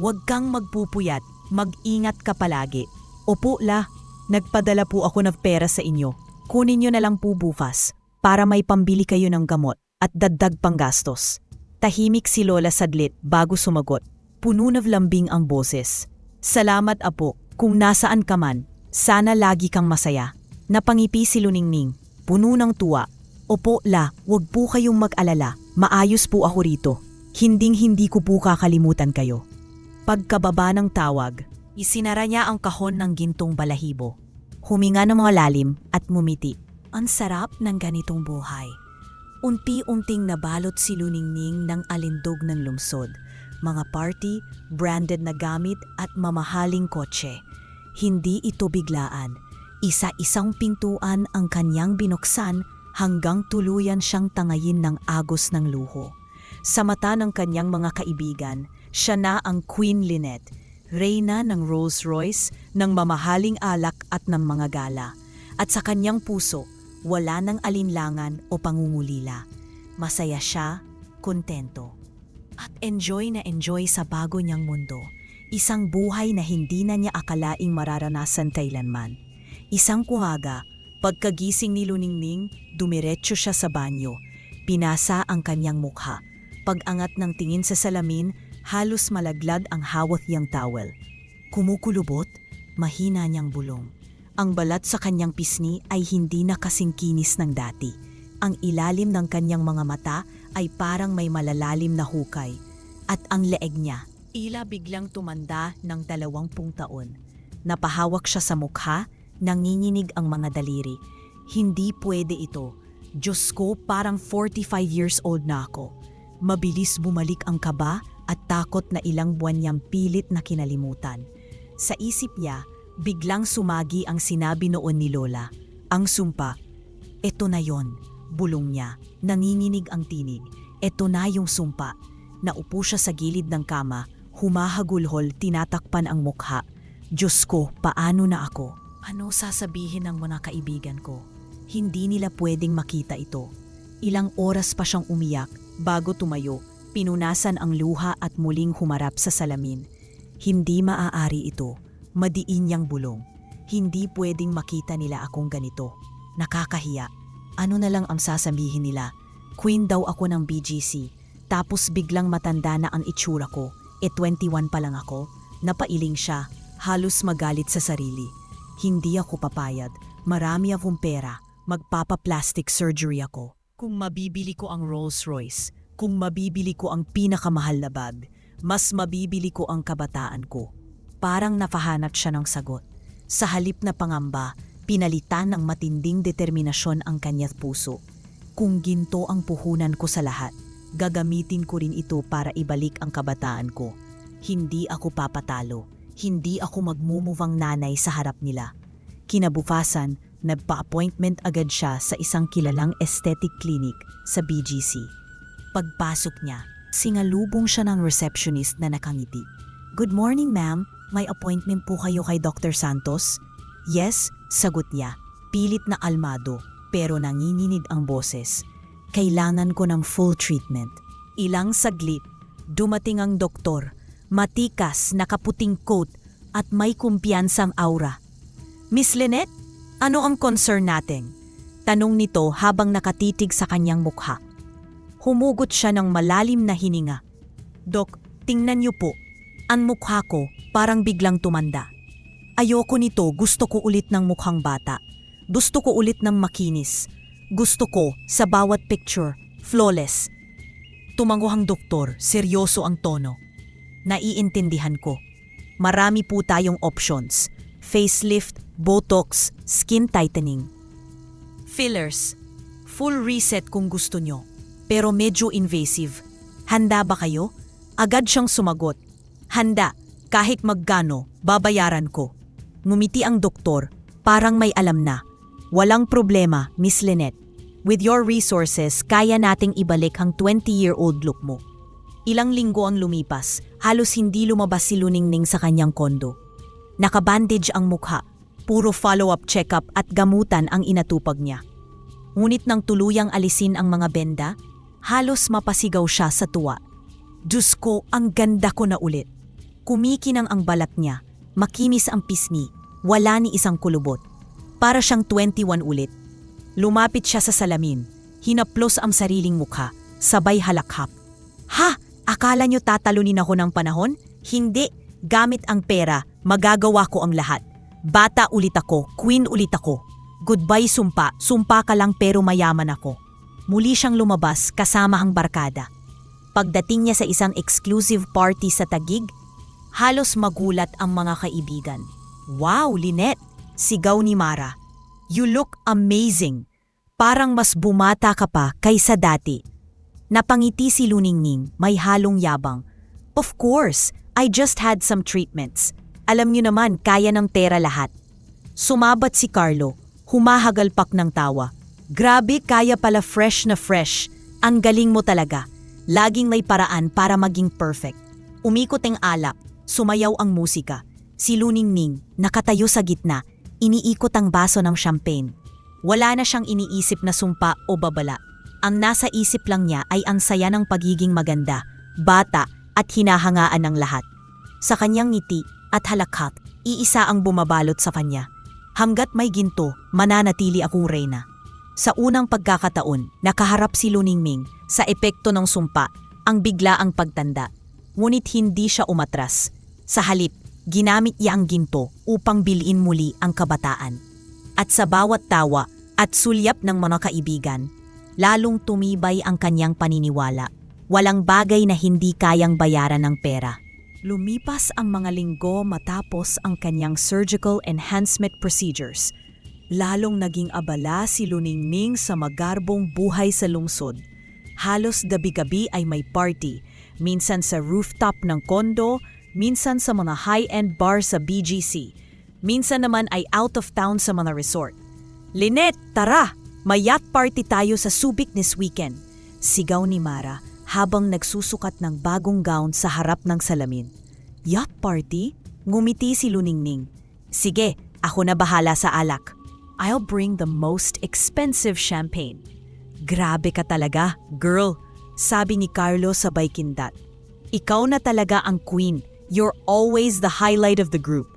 Huwag kang magpupuyat. Mag-ingat ka palagi. Opo, La. Nagpadala po ako ng pera sa inyo. Kunin nyo na lang po bukas para may pambili kayo ng gamot at dagdag pang gastos. Tahimik si Lola saglit bago sumagot. Puno ng lambing ang boses. Salamat, Apo. Kung nasaan ka man, sana lagi kang masaya. Napangipi si Luningning, puno ng tuwa. Opo, La, wag po kayong mag-alala. Maayos po ako rito. Hinding-hindi ko po kakalimutan kayo. Pagkababa ng tawag, isinara niya ang kahon ng gintong balahibo. Huminga ng mga lalim at ngumiti. Ang sarap ng ganitong buhay. Unti-unting nabalot si Luningning ng alindog ng lungsod. Mga party, branded na gamit at mamahaling kotse. Hindi ito biglaan. Isa-isang pintuan ang kanyang binuksan hanggang tuluyan siyang tangayin ng agos ng luho. Sa mata ng kanyang mga kaibigan, siya na ang Queen Lynette, reyna ng Rolls-Royce, ng mamahaling alak at ng mga gala. At sa kanyang puso, wala ng alinlangan o pangungulila. Masaya siya, kontento. At enjoy na enjoy sa bago niyang mundo. Isang buhay na hindi na niya akalaing mararanasan kailanman. Isang kuhaga, pagkagising ni Luningning, dumiretso siya sa banyo. Pinasa ang kanyang mukha. Pag-angat ng tingin sa salamin, halos malaglag ang hawak niyang towel. Kumukulubot, mahina niyang bulong. Ang balat sa kanyang pisngi ay hindi na kasing kinis ng dati. Ang ilalim ng kanyang mga mata ay parang may malalalim na hukay. At ang leeg niya, ila biglang tumanda ng 20 taon. Napahawak siya sa mukha, nanginginig ang mga daliri. Hindi pwede ito. Diyos ko, parang 45 years old na ako. Mabilis bumalik ang kaba at takot na ilang buwan niyang pilit na kinalimutan. Sa isip niya, biglang sumagi ang sinabi noon ni Lola. Ang sumpa. Eto na yon, bulong niya. Nanginginig ang tinig. Eto na yung sumpa. Naupo siya sa gilid ng kama, humahagulhol, tinatakpan ang mukha. Diyos ko, paano na ako? Ano sasabihin ng mga kaibigan ko? Hindi nila pwedeng makita ito. Ilang oras pa siyang umiyak bago tumayo, pinunasan ang luha at muling humarap sa salamin. Hindi maaari ito. Madiin niyang bulong. Hindi pwedeng makita nila akong ganito. Nakakahiya. Ano na lang ang sasabihin nila? Queen daw ako ng BGC. Tapos biglang matanda na ang itsura ko. 21 pa lang ako. Napailing siya. Halos magalit sa sarili. Hindi ako papayad. Marami akong pera. Magpapa-plastic surgery ako. Kung mabibili ko ang Rolls Royce, kung mabibili ko ang pinakamahal na bag, mas mabibili ko ang kabataan ko. Parang napahanap siya ng sagot. Sa halip na pangamba, pinalitan ng matinding determinasyon ang kanya't puso. Kung ginto ang puhunan ko sa lahat, gagamitin ko rin ito para ibalik ang kabataan ko. Hindi ako papatalo. Hindi ako magmumuvang nanay sa harap nila. Kinabukasan, nagpa-appointment agad siya sa isang kilalang aesthetic clinic sa BGC. Pagpasok niya, singalubong siya ng receptionist na nakangiti. "Good morning, ma'am. May appointment po kayo kay Dr. Santos?" "Yes," sagot niya. Pilit na kalmado, pero nanginginig ang boses. "Kailangan ko ng full treatment." Ilang saglit, dumating ang doktor. Matikas, nakaputing coat at may kumpiyansang aura. "Miss Lynette, ano ang concern natin?" Tanong nito habang nakatitig sa kanyang mukha. Humugot siya ng malalim na hininga. "Dok, tingnan niyo po. Ang mukha ko parang biglang tumanda. Ayoko nito, gusto ko ulit ng mukhang bata. Gusto ko ulit ng makinis. Gusto ko sa bawat picture, flawless." Tumango ang doktor, seryoso ang tono. "Naiintindihan ko. Marami po tayong options. Facelift, Botox, skin tightening. Fillers. Full reset kung gusto nyo. Pero medyo invasive. Handa ba kayo?" Agad siyang sumagot. "Handa. Kahit magkano, babayaran ko." Ngumiti ang doktor, parang may alam na. "Walang problema, Miss Lynette. With your resources, kaya nating ibalik ang 20-year-old look mo." Ilang linggo ang lumipas, halos hindi lumabas si Luningning sa kanyang kondo. Nakabandage ang mukha, puro follow-up check-up at gamutan ang inatupag niya. Ngunit nang tuluyang alisin ang mga benda, halos mapasigaw siya sa tuwa. "Diyos ko, ang ganda ko na ulit." Kumikinang ang balat niya, makinis ang pisngi, wala ni isang kulubot. Para siyang 21 ulit. Lumapit siya sa salamin, hinaplos ang sariling mukha, sabay halakhap. "Ha? Akala niyo tatalunin ako ng panahon? Hindi. Gamit ang pera, magagawa ko ang lahat. Bata ulit ako, queen ulit ako. Goodbye sumpa, sumpa ka lang pero mayaman ako." Muli siyang lumabas kasama ang barkada. Pagdating niya sa isang exclusive party sa Taguig, halos magulat ang mga kaibigan. "Wow, Lynette!" sigaw ni Mara. "You look amazing. Parang mas bumata ka pa kaysa dati." Napangiti si Luningning, may halong yabang. "Of course, I just had some treatments. Alam niyo naman, kaya ng tera lahat." Sumabat si Carlo, humahagalpak ng tawa. "Grabe, kaya pala fresh na fresh. Ang galing mo talaga. Laging may paraan para maging perfect." Umikot ang alak, sumayaw ang musika. Si Luningning, nakatayo sa gitna, iniikot ang baso ng champagne. Wala na siyang iniisip na sumpa o babala. Ang nasa isip lang niya ay ang saya ng pagiging maganda, bata at hinahangaan ng lahat. Sa kanyang ngiti at halakhak, iisa ang bumabalot sa kanya. "Hanggat may ginto, mananatili akong reyna." Sa unang pagkakataon, nakaharap si Luningning sa epekto ng sumpa, ang biglaang pagtanda. Ngunit hindi siya umatras. Sa halip, ginamit niya ang ginto upang bilhin muli ang kabataan. At sa bawat tawa at sulyap ng mga kaibigan, lalong tumibay ang kanyang paniniwala. Walang bagay na hindi kayang bayaran ng pera. Lumipas ang mga linggo matapos ang kanyang surgical enhancement procedures. Lalong naging abala si Luningning sa magarbong buhay sa lungsod. Halos gabi-gabi ay may party, minsan sa rooftop ng kondo, minsan sa mga high-end bar sa BGC, minsan naman ay out of town sa mga resort. "Lynette, tara! May yacht party tayo sa Subic this weekend," sigaw ni Mara habang nagsusukat ng bagong gown sa harap ng salamin. "Yacht party?" Ngumiti si Luningning. "Sige, ako na bahala sa alak." I'll bring the most expensive champagne. Grabe ka talaga, girl, sabi ni Carlo sabay kindat. Ikaw na talaga ang queen. You're always the highlight of the group.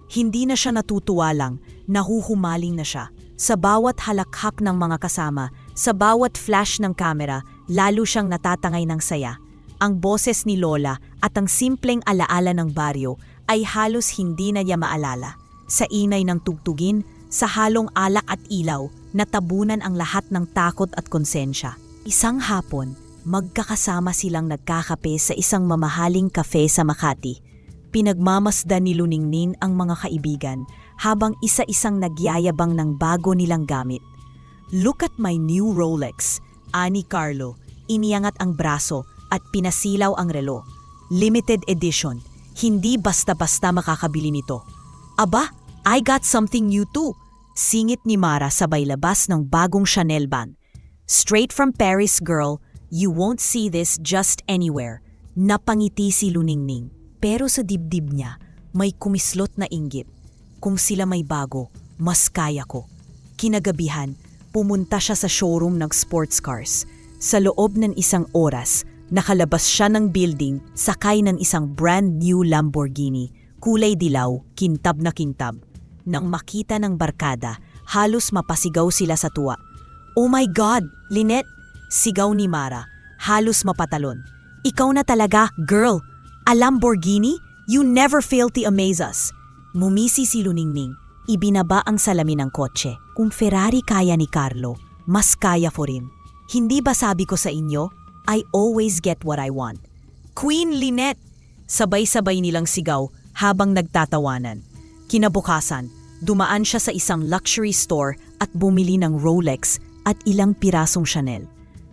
Hindi na siya natutuwa lang, nahuhumaling na siya. Sa bawat halakhak ng mga kasama, sa bawat flash ng kamera, lalo siyang natatangay ng saya. Ang boses ni Lola at ang simpleng alaala ng baryo ay halos hindi na niya maalala. Sa inay ng tugtugin, sa halong alak at ilaw, natabunan ang lahat ng takot at konsensya. Isang hapon, magkakasama silang nagkakape sa isang mamahaling kafe sa Makati. Pinagmamasdan ni Luningning ang mga kaibigan habang isa-isang nagyayabang ng bago nilang gamit. Look at my new Rolex, ani Carlo. Iniangat ang braso at pinasilaw ang relo. Limited edition, hindi basta-basta makakabili nito. Aba, I got something new too. Singit ni Mara sabay labas ng bagong Chanel bag. Straight from Paris, girl. You won't see this just anywhere. Napangiti si Luningning. Pero sa dibdib niya, may kumislot na inggit. Kung sila may bago, mas kaya ko. Kinagabihan, pumunta siya sa showroom ng sports cars. Sa loob ng isang oras, nakalabas siya ng building sakay ng isang brand new Lamborghini. Kulay dilaw, kintab na kintab. Nang makita ng barkada, halos mapasigaw sila sa tuwa. Oh my God, Lynette! Sigaw ni Mara, halos mapatalon. Ikaw na talaga, girl! A Lamborghini? You never fail to amaze us. Mumisi si Luningning, ibinaba ang salamin ng kotse. Kung Ferrari kaya ni Carlo, mas kaya ko rin. Hindi ba sabi ko sa inyo, I always get what I want. Queen Lynette! Sabay-sabay nilang sigaw habang nagtatawanan. Kinabukasan, dumaan siya sa isang luxury store at bumili ng Rolex at ilang pirasong Chanel.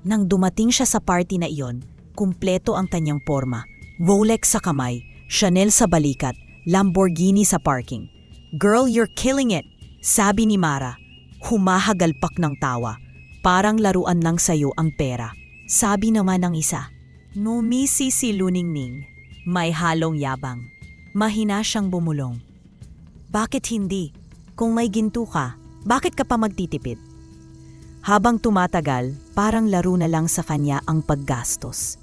Nang dumating siya sa party na iyon, kumpleto ang kanyang porma. Rolex sa kamay, Chanel sa balikat, Lamborghini sa parking. Girl, you're killing it, sabi ni Mara. Humahagalpak ng tawa. Parang laruan lang sa'yo ang pera. Sabi naman ng isa. Numisi si Luningning. May halong yabang. Mahina siyang bumulong. Bakit hindi? Kung may ginto ka, bakit ka pa magtitipid? Habang tumatagal, parang laro na lang sa kanya ang paggastos.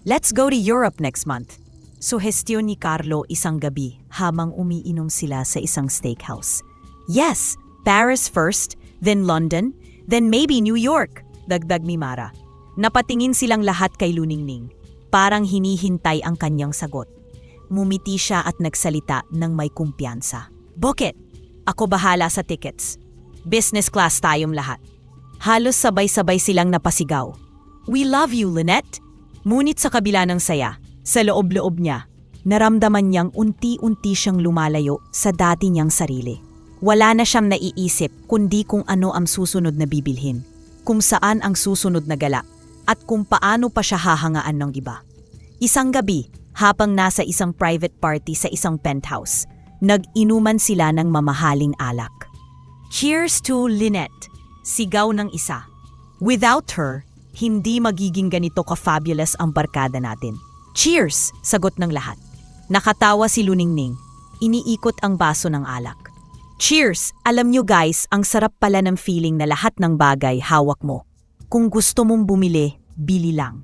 Let's go to Europe next month. Suhestyon ni Carlo isang gabi habang umiinom sila sa isang steakhouse. Yes, Paris first, then London, then maybe New York, dagdag ni Mara. Napatingin silang lahat kay Luningning. Parang hinihintay ang kanyang sagot. Mumiti siya at nagsalita ng may kumpiyansa. Book it! Ako bahala sa tickets. Business class tayong lahat. Halos sabay-sabay silang napasigaw. We love you, Lynette! Ngunit sa kabila ng saya, sa loob-loob niya, naramdaman niyang unti-unti siyang lumalayo sa dati niyang sarili. Wala na siyang naiisip kundi kung ano ang susunod na bibilhin, kung saan ang susunod na gala, at kung paano pa siya hahangaan ng iba. Isang gabi, habang nasa isang private party sa isang penthouse, nag-inuman sila ng mamahaling alak. Cheers to Lynette! Sigaw ng isa. Without her, hindi magiging ganito ka-fabulous ang barkada natin. Cheers! Sagot ng lahat. Nakatawa si Luningning. Iniikot ang baso ng alak. Cheers! Alam nyo guys, ang sarap pala ng feeling na lahat ng bagay hawak mo. Kung gusto mong bumili, bili lang.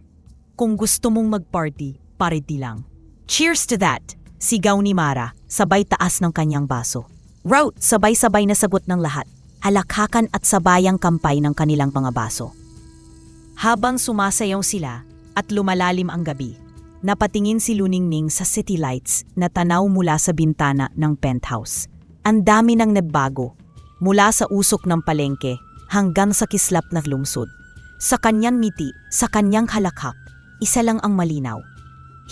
Kung gusto mong mag-party, party lang. Cheers to that! Sigaw ni Mara, sabay taas ng kanyang baso. Rout! Sabay-sabay na sagot ng lahat. Alakhakan at sabayang kampay ng kanilang mga baso. Habang sumasayaw sila at lumalalim ang gabi, napatingin si Luningning sa city lights na tanaw mula sa bintana ng penthouse. Ang dami nang nagbago, mula sa usok ng palengke hanggang sa kislap na lungsod. Sa kanyang ngiti, sa kanyang halakhak, isa lang ang malinaw.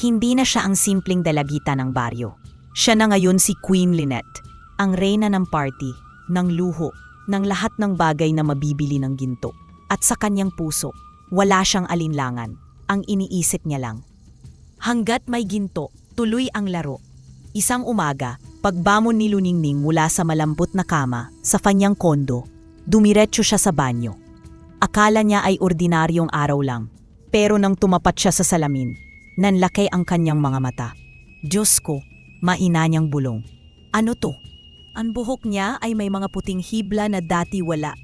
Hindi na siya ang simpleng dalagita ng baryo. Siya na ngayon si Queen Lynette, ang reyna ng party, ng luho, ng lahat ng bagay na mabibili ng ginto. At sa kanyang puso, wala siyang alinlangan. Ang iniisip niya lang. Hanggat may ginto, tuloy ang laro. Isang umaga, pagbamon ni Luningning mula sa malambot na kama sa kanyang kondo, dumiretso siya sa banyo. Akala niya ay ordinaryong araw lang. Pero nang tumapat siya sa salamin, nanlaki ang kanyang mga mata. Diyos ko, mahina niyang bulong. Ano to? Ang buhok niya ay may mga puting hibla na dati wala.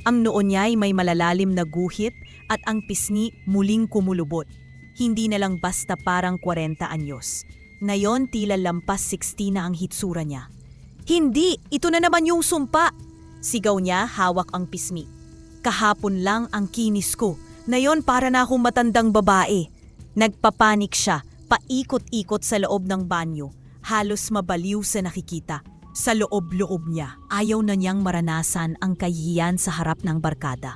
Ang noo niya ay may malalalim na guhit at ang pisngi muling kumulubot. Hindi na lang basta parang 40 anyos. Ngayon tila lampas 60 na ang hitsura niya. Hindi! Ito na naman yung sumpa! Sigaw niya hawak ang pisngi. Kahapon lang ang kinis ko. Ngayon para na akong matandang babae. Nagpapanik siya, paikot-ikot sa loob ng banyo. Halos mabaliw sa nakikita. Sa loob-loob niya, ayaw na niyang maranasan ang kahihiyan sa harap ng barkada.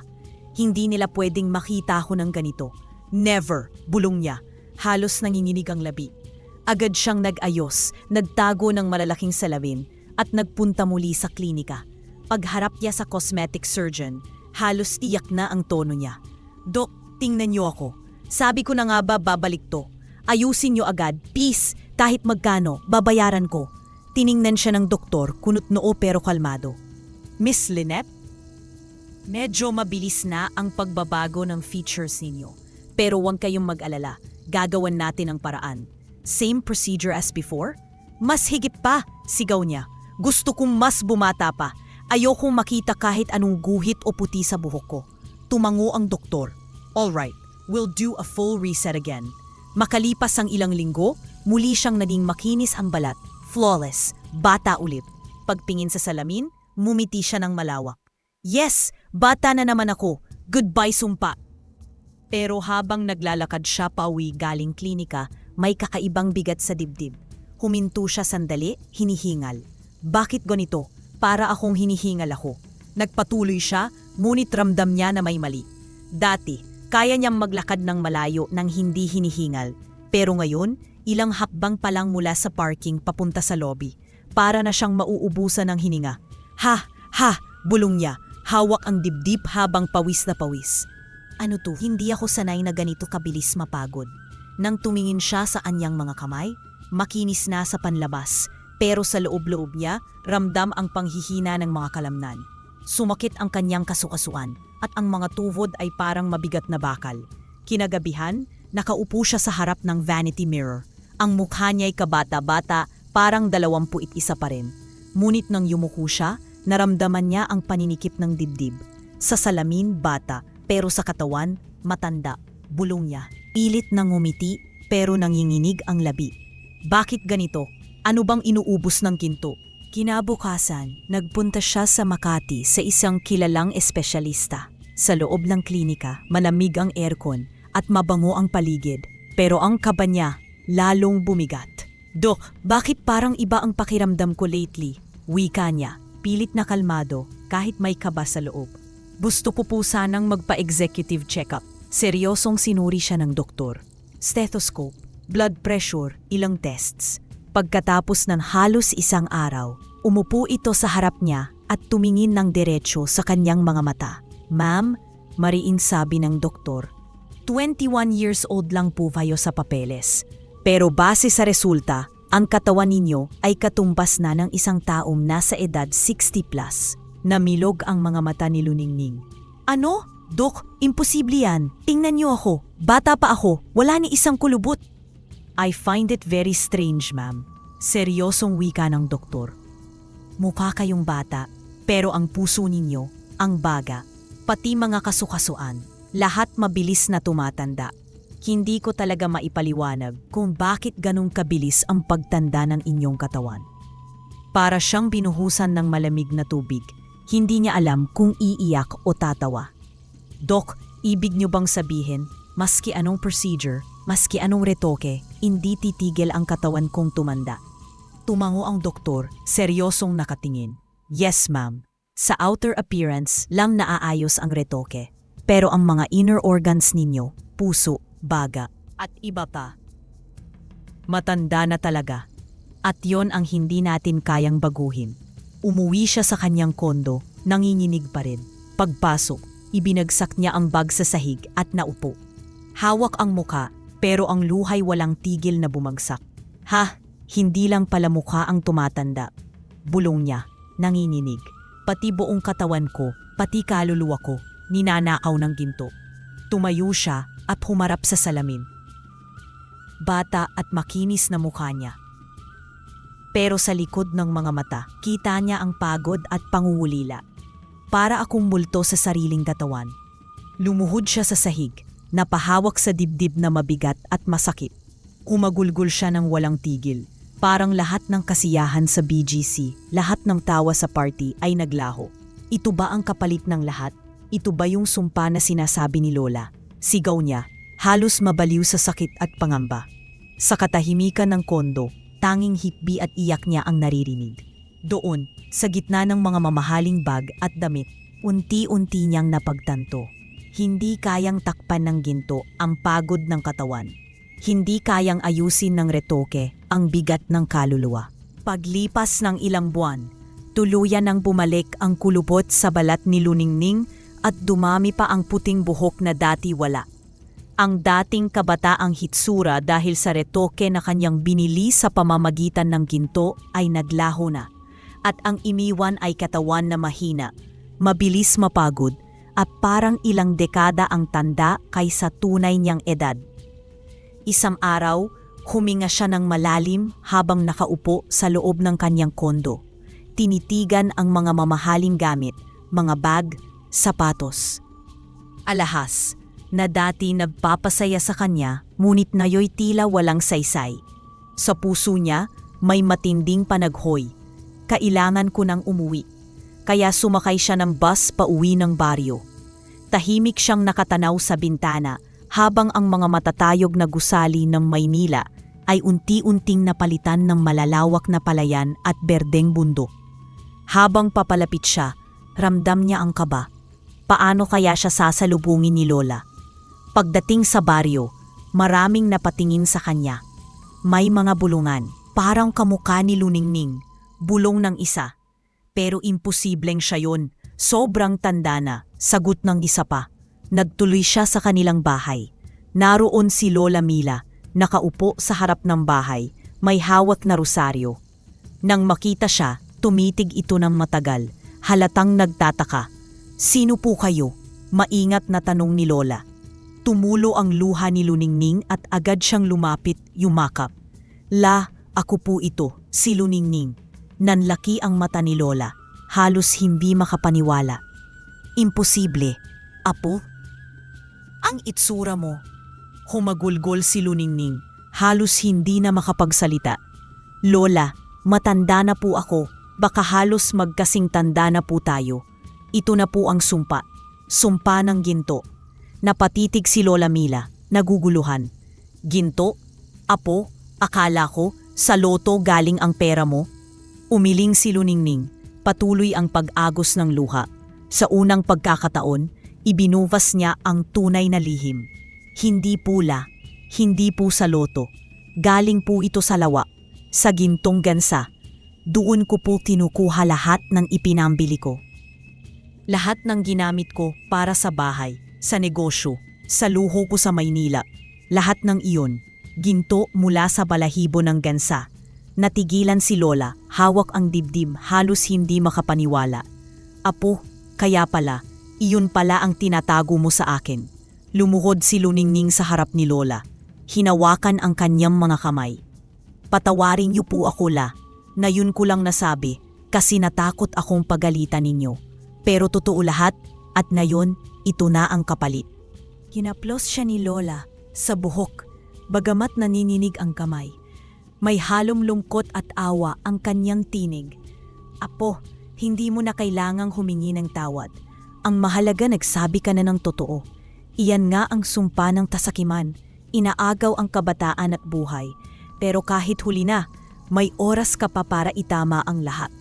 Hindi nila pwedeng makita ako ng ganito. Never, bulong niya. Halos nanginginig ang labi. Agad siyang nag-ayos, nagtago ng malalaking salamin at nagpunta muli sa klinika. Pagharap niya sa cosmetic surgeon, halos tiyak na ang tono niya. Dok, tingnan niyo ako. Sabi ko na nga ba babalik to. Ayusin niyo agad, peace, kahit magkano, babayaran ko. Tiningnan siya ng doktor, kunot noo pero kalmado. Miss Lynette? Medyo mabilis na ang pagbabago ng features ninyo. Pero huwag kayong mag-alala, gagawan natin ang paraan. Same procedure as before? Mas higit pa, sigaw niya. Gusto kong mas bumata pa. Ayokong makita kahit anong guhit o puti sa buhok ko. Tumango ang doktor. Alright, we'll do a full reset again. Makalipas ang ilang linggo, muli siyang naging makinis ang balat. Flawless, bata ulit. Pagtingin sa salamin, mumiti siya ng malawak. Yes, bata na naman ako. Goodbye sumpa. Pero habang naglalakad siya pauwi galing klinika, may kakaibang bigat sa dibdib. Huminto siya sandali, hinihingal. Bakit ganito? Para akong hinihingal ako. Nagpatuloy siya, ngunit ramdam niya na may mali. Dati, kaya niyang maglakad ng malayo nang hindi hinihingal. Pero ngayon, ilang hakbang pa lang mula sa parking papunta sa lobby. Para na siyang mauubusan ng hininga. Ha! Ha! Bulong niya. Hawak ang dibdib habang pawis na pawis. Ano to? Hindi ako sanay na ganito kabilis mapagod. Nang tumingin siya sa anyang mga kamay, makinis na sa panlabas. Pero sa loob-loob niya, ramdam ang panghihina ng mga kalamnan. Sumakit ang kanyang kasukasuan at ang mga tuhod ay parang mabigat na bakal. Kinagabihan, nakaupo siya sa harap ng vanity mirror. Ang mukha niya'y kabata-bata, parang 21 pa rin. Ngunit nang yumuko siya, naramdaman niya ang paninikip ng dibdib. Sa salamin, bata, pero sa katawan, matanda. Bulong niya. Pilit nang ngumiti, pero nanginginig ang labi. Bakit ganito? Ano bang inuubos ng ginto? Kinabukasan, nagpunta siya sa Makati sa isang kilalang espesyalista. Sa loob ng klinika, malamig ang aircon at mabango ang paligid. Pero ang kaba niya, lalong bumigat. Dok, bakit parang iba ang pakiramdam ko lately? Wika niya, pilit na kalmado kahit may kaba sa loob. Gusto ko po sanang magpa-executive check-up. Seryosong sinuri siya ng doktor. Stethoscope, blood pressure, ilang tests. Pagkatapos ng halos isang araw, umupo ito sa harap niya at tumingin ng diretsyo sa kanyang mga mata. Ma'am, mariing sabi ng doktor, 21 years old lang po kayo sa papeles. Pero base sa resulta, ang katawan ninyo ay katumbas na ng isang taong nasa edad 60 plus. Namilog ang mga mata ni Luningning. Ano? Dok, imposible yan. Tingnan niyo ako. Bata pa ako. Wala ni isang kulubot. I find it very strange, ma'am. Seryosong wika ng doktor. Mukha kayong bata, pero ang puso ninyo, ang baga, pati mga kasukasuan, lahat mabilis na tumatanda. Hindi ko talaga maipaliwanag kung bakit ganong kabilis ang pagtanda ng inyong katawan. Para siyang binuhusan ng malamig na tubig, hindi niya alam kung iiyak o tatawa. Dok, ibig niyo bang sabihin, maski anong procedure, maski anong retoke, hindi titigil ang katawan kong tumanda? Tumango ang doktor, seryosong nakatingin. Yes, ma'am. Sa outer appearance lang naaayos ang retoke. Pero ang mga inner organs ninyo, puso, baga, at iba pa, matanda na talaga. At yon ang hindi natin kayang baguhin. Umuwi siya sa kanyang kondo, nanginginig pa rin. Pagpasok, ibinagsak niya ang bag sa sahig at naupo. Hawak ang muka, pero ang luhay walang tigil na bumagsak. Ha, hindi lang pala mukha ang tumatanda. Bulong niya, nanginginig. Pati buong katawan ko, pati kaluluwa ko, ninanakaw ng ginto. Tumayo siya at humarap sa salamin. Bata at makinis na mukha niya. Pero sa likod ng mga mata, kita niya ang pagod at pangungulila. Para akong multo sa sariling katawan. Lumuhod siya sa sahig, napahawak sa dibdib na mabigat at masakit. Umagulgol siya ng walang tigil. Parang lahat ng kasiyahan sa BGC, lahat ng tawa sa party ay naglaho. Ito ba ang kapalit ng lahat? Ito ba yung sumpa na sinasabi ni Lola? Sigaw niya, halos mabaliw sa sakit at pangamba. Sa katahimikan ng kondo, tanging hikbi at iyak niya ang naririnig. Doon, sa gitna ng mga mamahaling bag at damit, unti-unti niyang napagtanto. Hindi kayang takpan ng ginto ang pagod ng katawan. Hindi kayang ayusin ng retoke ang bigat ng kaluluwa. Paglipas ng ilang buwan, tuluyan nang bumalik ang kulubot sa balat ni Luningning at dumami pa ang puting buhok na dati wala. Ang dating kabataang hitsura dahil sa retoke na kanyang binili sa pamamagitan ng ginto ay naglaho na. At ang iniwan ay katawan na mahina, mabilis mapagod at parang ilang dekada ang tanda kaysa tunay niyang edad. Isang araw, huminga siya ng malalim habang nakaupo sa loob ng kanyang kondo. Tinitigan ang mga mamahaling gamit, mga bag, sapatos. Alahas, na dati nagpapasaya sa kanya, ngunit ngayoy tila walang saysay. Sa puso niya, may matinding panaghoy. Kailangan ko nang umuwi. Kaya sumakay siya ng bus pauwi ng baryo. Tahimik siyang nakatanaw sa bintana habang ang mga matatayog na gusali ng Maynila ay unti-unting napalitan ng malalawak na palayan at berdeng bundok. Habang papalapit siya, ramdam niya ang kaba. Paano kaya siya sasalubungin ni Lola? Pagdating sa baryo, maraming napatingin sa kanya. May mga bulungan, parang kamukha ni Luningning. Bulong ng isa. Pero imposibleng siya yun. Sobrang tanda na. Sagot ng isa pa. Nagtuloy siya sa kanilang bahay. Naroon si Lola Mila, nakaupo sa harap ng bahay, may hawak na rosaryo. Nang makita siya, tumitig ito ng matagal. Halatang nagtataka. Sino po kayo? Maingat na tanong ni Lola. Tumulo ang luha ni Luningning at agad siyang lumapit, yumakap. La, ako po ito, si Luningning. Nanlaki ang mata ni Lola, halos hindi makapaniwala. Imposible. Apo? Ang itsura mo. Humagulgol si Luningning, halos hindi na makapagsalita. Lola, matanda na po ako, baka halos magkasing tanda na po tayo. Ito na po ang sumpa. Sumpa ng ginto. Napatitig si Lola Mila, naguguluhan. Ginto? Apo, akala ko, sa loto galing ang pera mo? Umiling si Luningning, patuloy ang pag-agos ng luha. Sa unang pagkakataon, ibinuvas niya ang tunay na lihim. Hindi pula, hindi po sa loto. Galing po ito sa lawa, sa gintong gansa. Doon ko po kinukuha lahat ng ipinambili ko. Lahat ng ginamit ko para sa bahay, sa negosyo, sa luho ko sa Maynila. Lahat ng iyon, ginto mula sa balahibo ng gansa. Natigilan si Lola, hawak ang dibdib, halos hindi makapaniwala. Apo, kaya pala, iyon pala ang tinatago mo sa akin. Lumuhod si Luningning sa harap ni Lola. Hinawakan ang kanyang mga kamay. Patawarin niyo po ako, La. Ngayon ko lang nasabi kasi natakot akong pagalitan ninyo. Pero totoo lahat at ngayon ito na ang kapalit. Hinaplos siya ni Lola sa buhok, bagamat nanininig ang kamay. May halong lungkot at awa ang kanyang tinig. Apo, hindi mo na kailangang humingi ng tawad. Ang mahalaga nagsabi ka na ng totoo. Iyan nga ang sumpa ng tasakiman. Inaagaw ang kabataan at buhay. Pero kahit huli na, may oras ka pa para itama ang lahat.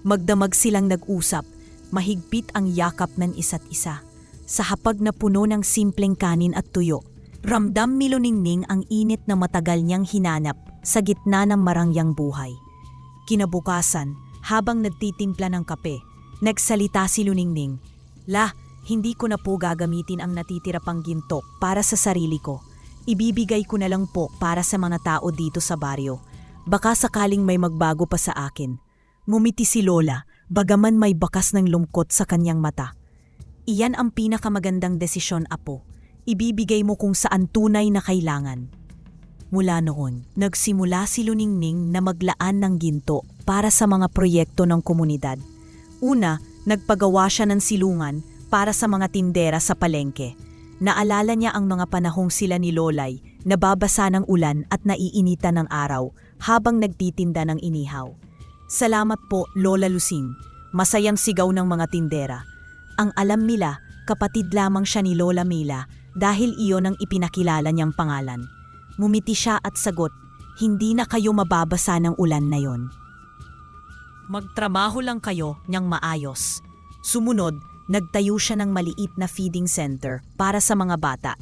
Magdamag silang nag-usap, mahigpit ang yakap ng isa't isa. Sa hapag na puno ng simpleng kanin at tuyo, ramdam ni Luningning ang init na matagal niyang hinanap sa gitna ng marangyang buhay. Kinabukasan, habang nagtitimpla ng kape, nagsalita si Luningning. La, hindi ko na po gagamitin ang natitira pang ginto para sa sarili ko. Ibibigay ko na lang po para sa mga tao dito sa baryo. Baka sakaling may magbago pa sa akin. Ngumiti si Lola, bagaman may bakas ng lungkot sa kanyang mata. Iyan ang pinakamagandang desisyon, Apo. Ibibigay mo kung saan tunay na kailangan. Mula noon, nagsimula si Luningning na maglaan ng ginto para sa mga proyekto ng komunidad. Una, nagpagawa siya ng silungan para sa mga tindera sa palengke. Naalala niya ang mga panahong sila ni Lolay, nababasa ng ulan at naiinita ng araw habang nagtitinda ng inihaw. Salamat po, Lola Lusing. Masayang sigaw ng mga tindera. Ang alam nila, kapatid lamang siya ni Lola Mila dahil iyon ang ipinakilala niyang pangalan. Ngumiti siya at sagot, hindi na kayo mababasa ng ulan na yon. Magtrabaho lang kayo niyang maayos. Sumunod, nagtayo siya ng maliit na feeding center para sa mga bata.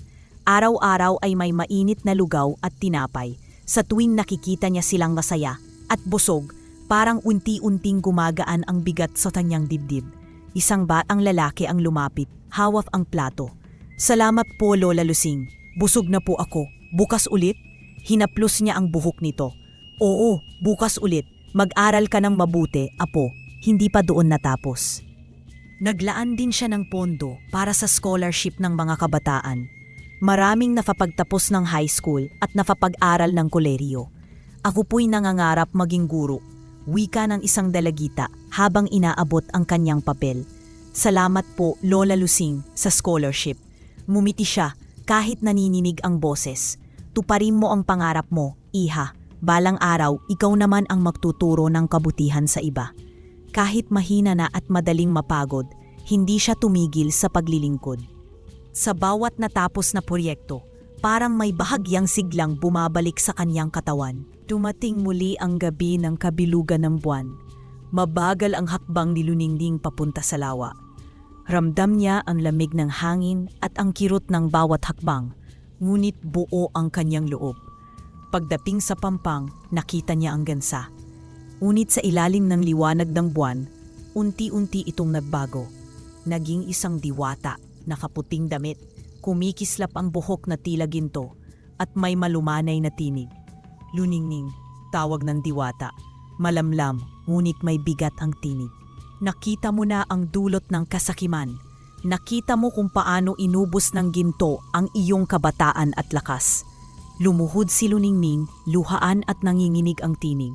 Araw-araw ay may mainit na lugaw at tinapay. Sa tuwing nakikita niya silang masaya at busog, parang unti-unting gumagaan ang bigat sa kanyang dibdib. Isang batang lalaki ang lumapit, hawak ang plato. Salamat po, Lola Lusing. Busog na po ako. Bukas ulit? Hinaplos niya ang buhok nito. Oo, bukas ulit. Mag-aral ka ng mabuti, apo. Hindi pa doon natapos. Naglaan din siya ng pondo para sa scholarship ng mga kabataan. Maraming napapagtapos ng high school at napapag-aral ng kolehiyo. Ako po'y nangangarap maging guro. Wika ng isang dalagita habang inaabot ang kanyang papel. Salamat po, Lola Lusing, sa scholarship. Mumiti siya kahit nanininig ang boses. Tuparin mo ang pangarap mo, iha. Balang araw, ikaw naman ang magtuturo ng kabutihan sa iba. Kahit mahina na at madaling mapagod, hindi siya tumigil sa paglilingkod. Sa bawat natapos na proyekto, parang may bahagyang siglang bumabalik sa kanyang katawan. Dumating muli ang gabi ng kabilugan ng buwan. Mabagal ang hakbang ni Luningning papunta sa lawa. Ramdam niya ang lamig ng hangin at ang kirot ng bawat hakbang, ngunit buo ang kanyang loob. Pagdating sa pampang, nakita niya ang gansa. Ngunit sa ilalim ng liwanag ng buwan, unti-unti itong nagbago. Naging isang diwata, nakaputing damit, kumikislap ang buhok na tila ginto, at may malumanay na tinig. Luningning, tawag ng diwata. Malamlam, ngunit may bigat ang tinig. Nakita mo na ang dulot ng kasakiman. Nakita mo kung paano inubos ng ginto ang iyong kabataan at lakas. Lumuhod si Luningning, luhaan at nanginginig ang tinig.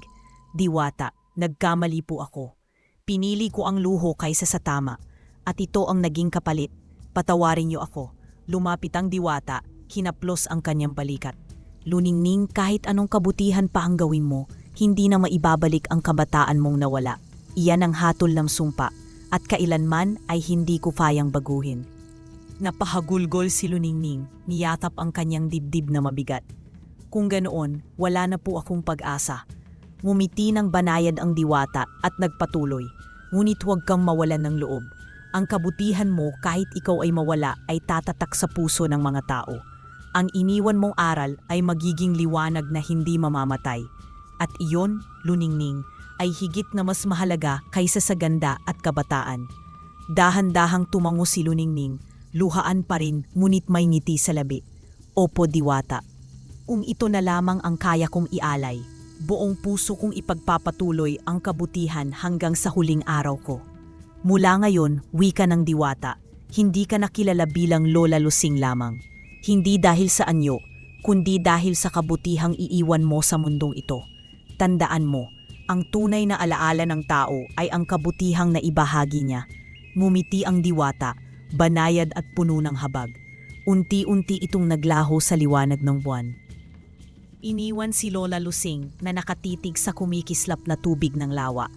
Diwata, nagkamali po ako. Pinili ko ang luho kaysa sa tama, at ito ang naging kapalit. Patawarin niyo ako. Lumapit ang diwata, hinaplos ang kanyang balikat. Luningning, kahit anong kabutihan pa ang gawin mo, hindi na maibabalik ang kabataan mong nawala. Iyan ang hatol ng sumpa, at kailanman ay hindi ko kayang baguhin. Napahagulgol si Luningning, niyatap ang kanyang dibdib na mabigat. Kung ganoon, wala na po akong pag-asa. Ngumiti ng banayad ang diwata at nagpatuloy, ngunit huwag kang mawalan ng loob. Ang kabutihan mo kahit ikaw ay mawala ay tatatak sa puso ng mga tao. Ang iniwan mong aral ay magiging liwanag na hindi mamamatay. At iyon, Luningning, ay higit na mas mahalaga kaysa sa ganda at kabataan. Dahan-dahang tumango si Luningning, luhaan pa rin ngunit may ngiti sa labi. Opo, diwata. Ito na lamang ang kaya kong ialay. Buong puso kong ipagpapatuloy ang kabutihan hanggang sa huling araw ko. Mula ngayon, wika ng diwata, hindi ka nakilala bilang Lola Lusing lamang. Hindi dahil sa anyo, kundi dahil sa kabutihang iiwan mo sa mundong ito. Tandaan mo, ang tunay na alaala ng tao ay ang kabutihang naibahagi niya. Ngumiti ang diwata, banayad at puno ng habag. Unti-unti itong naglaho sa liwanag ng buwan. Iniwan si Lola Lusing na nakatitig sa kumikislap na tubig ng lawa.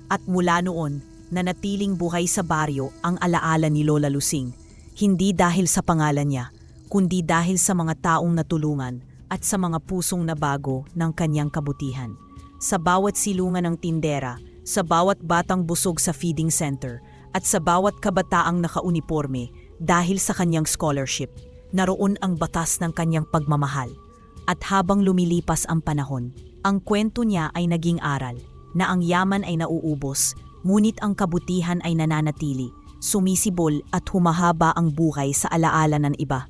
At mula noon, nanatiling buhay sa baryo ang alaala ni Lola Lusing. Hindi dahil sa pangalan niya, kundi dahil sa mga taong natulungan at sa mga pusong nabago ng kanyang kabutihan. Sa bawat silungan ng tindera, sa bawat batang busog sa feeding center, at sa bawat kabataang nakauniporme dahil sa kanyang scholarship, naroon ang batas ng kanyang pagmamahal. At habang lumilipas ang panahon, ang kwento niya ay naging aral, na ang yaman ay nauubos, ngunit ang kabutihan ay nananatili, sumisibol at humahaba ang buhay sa alaala ng iba.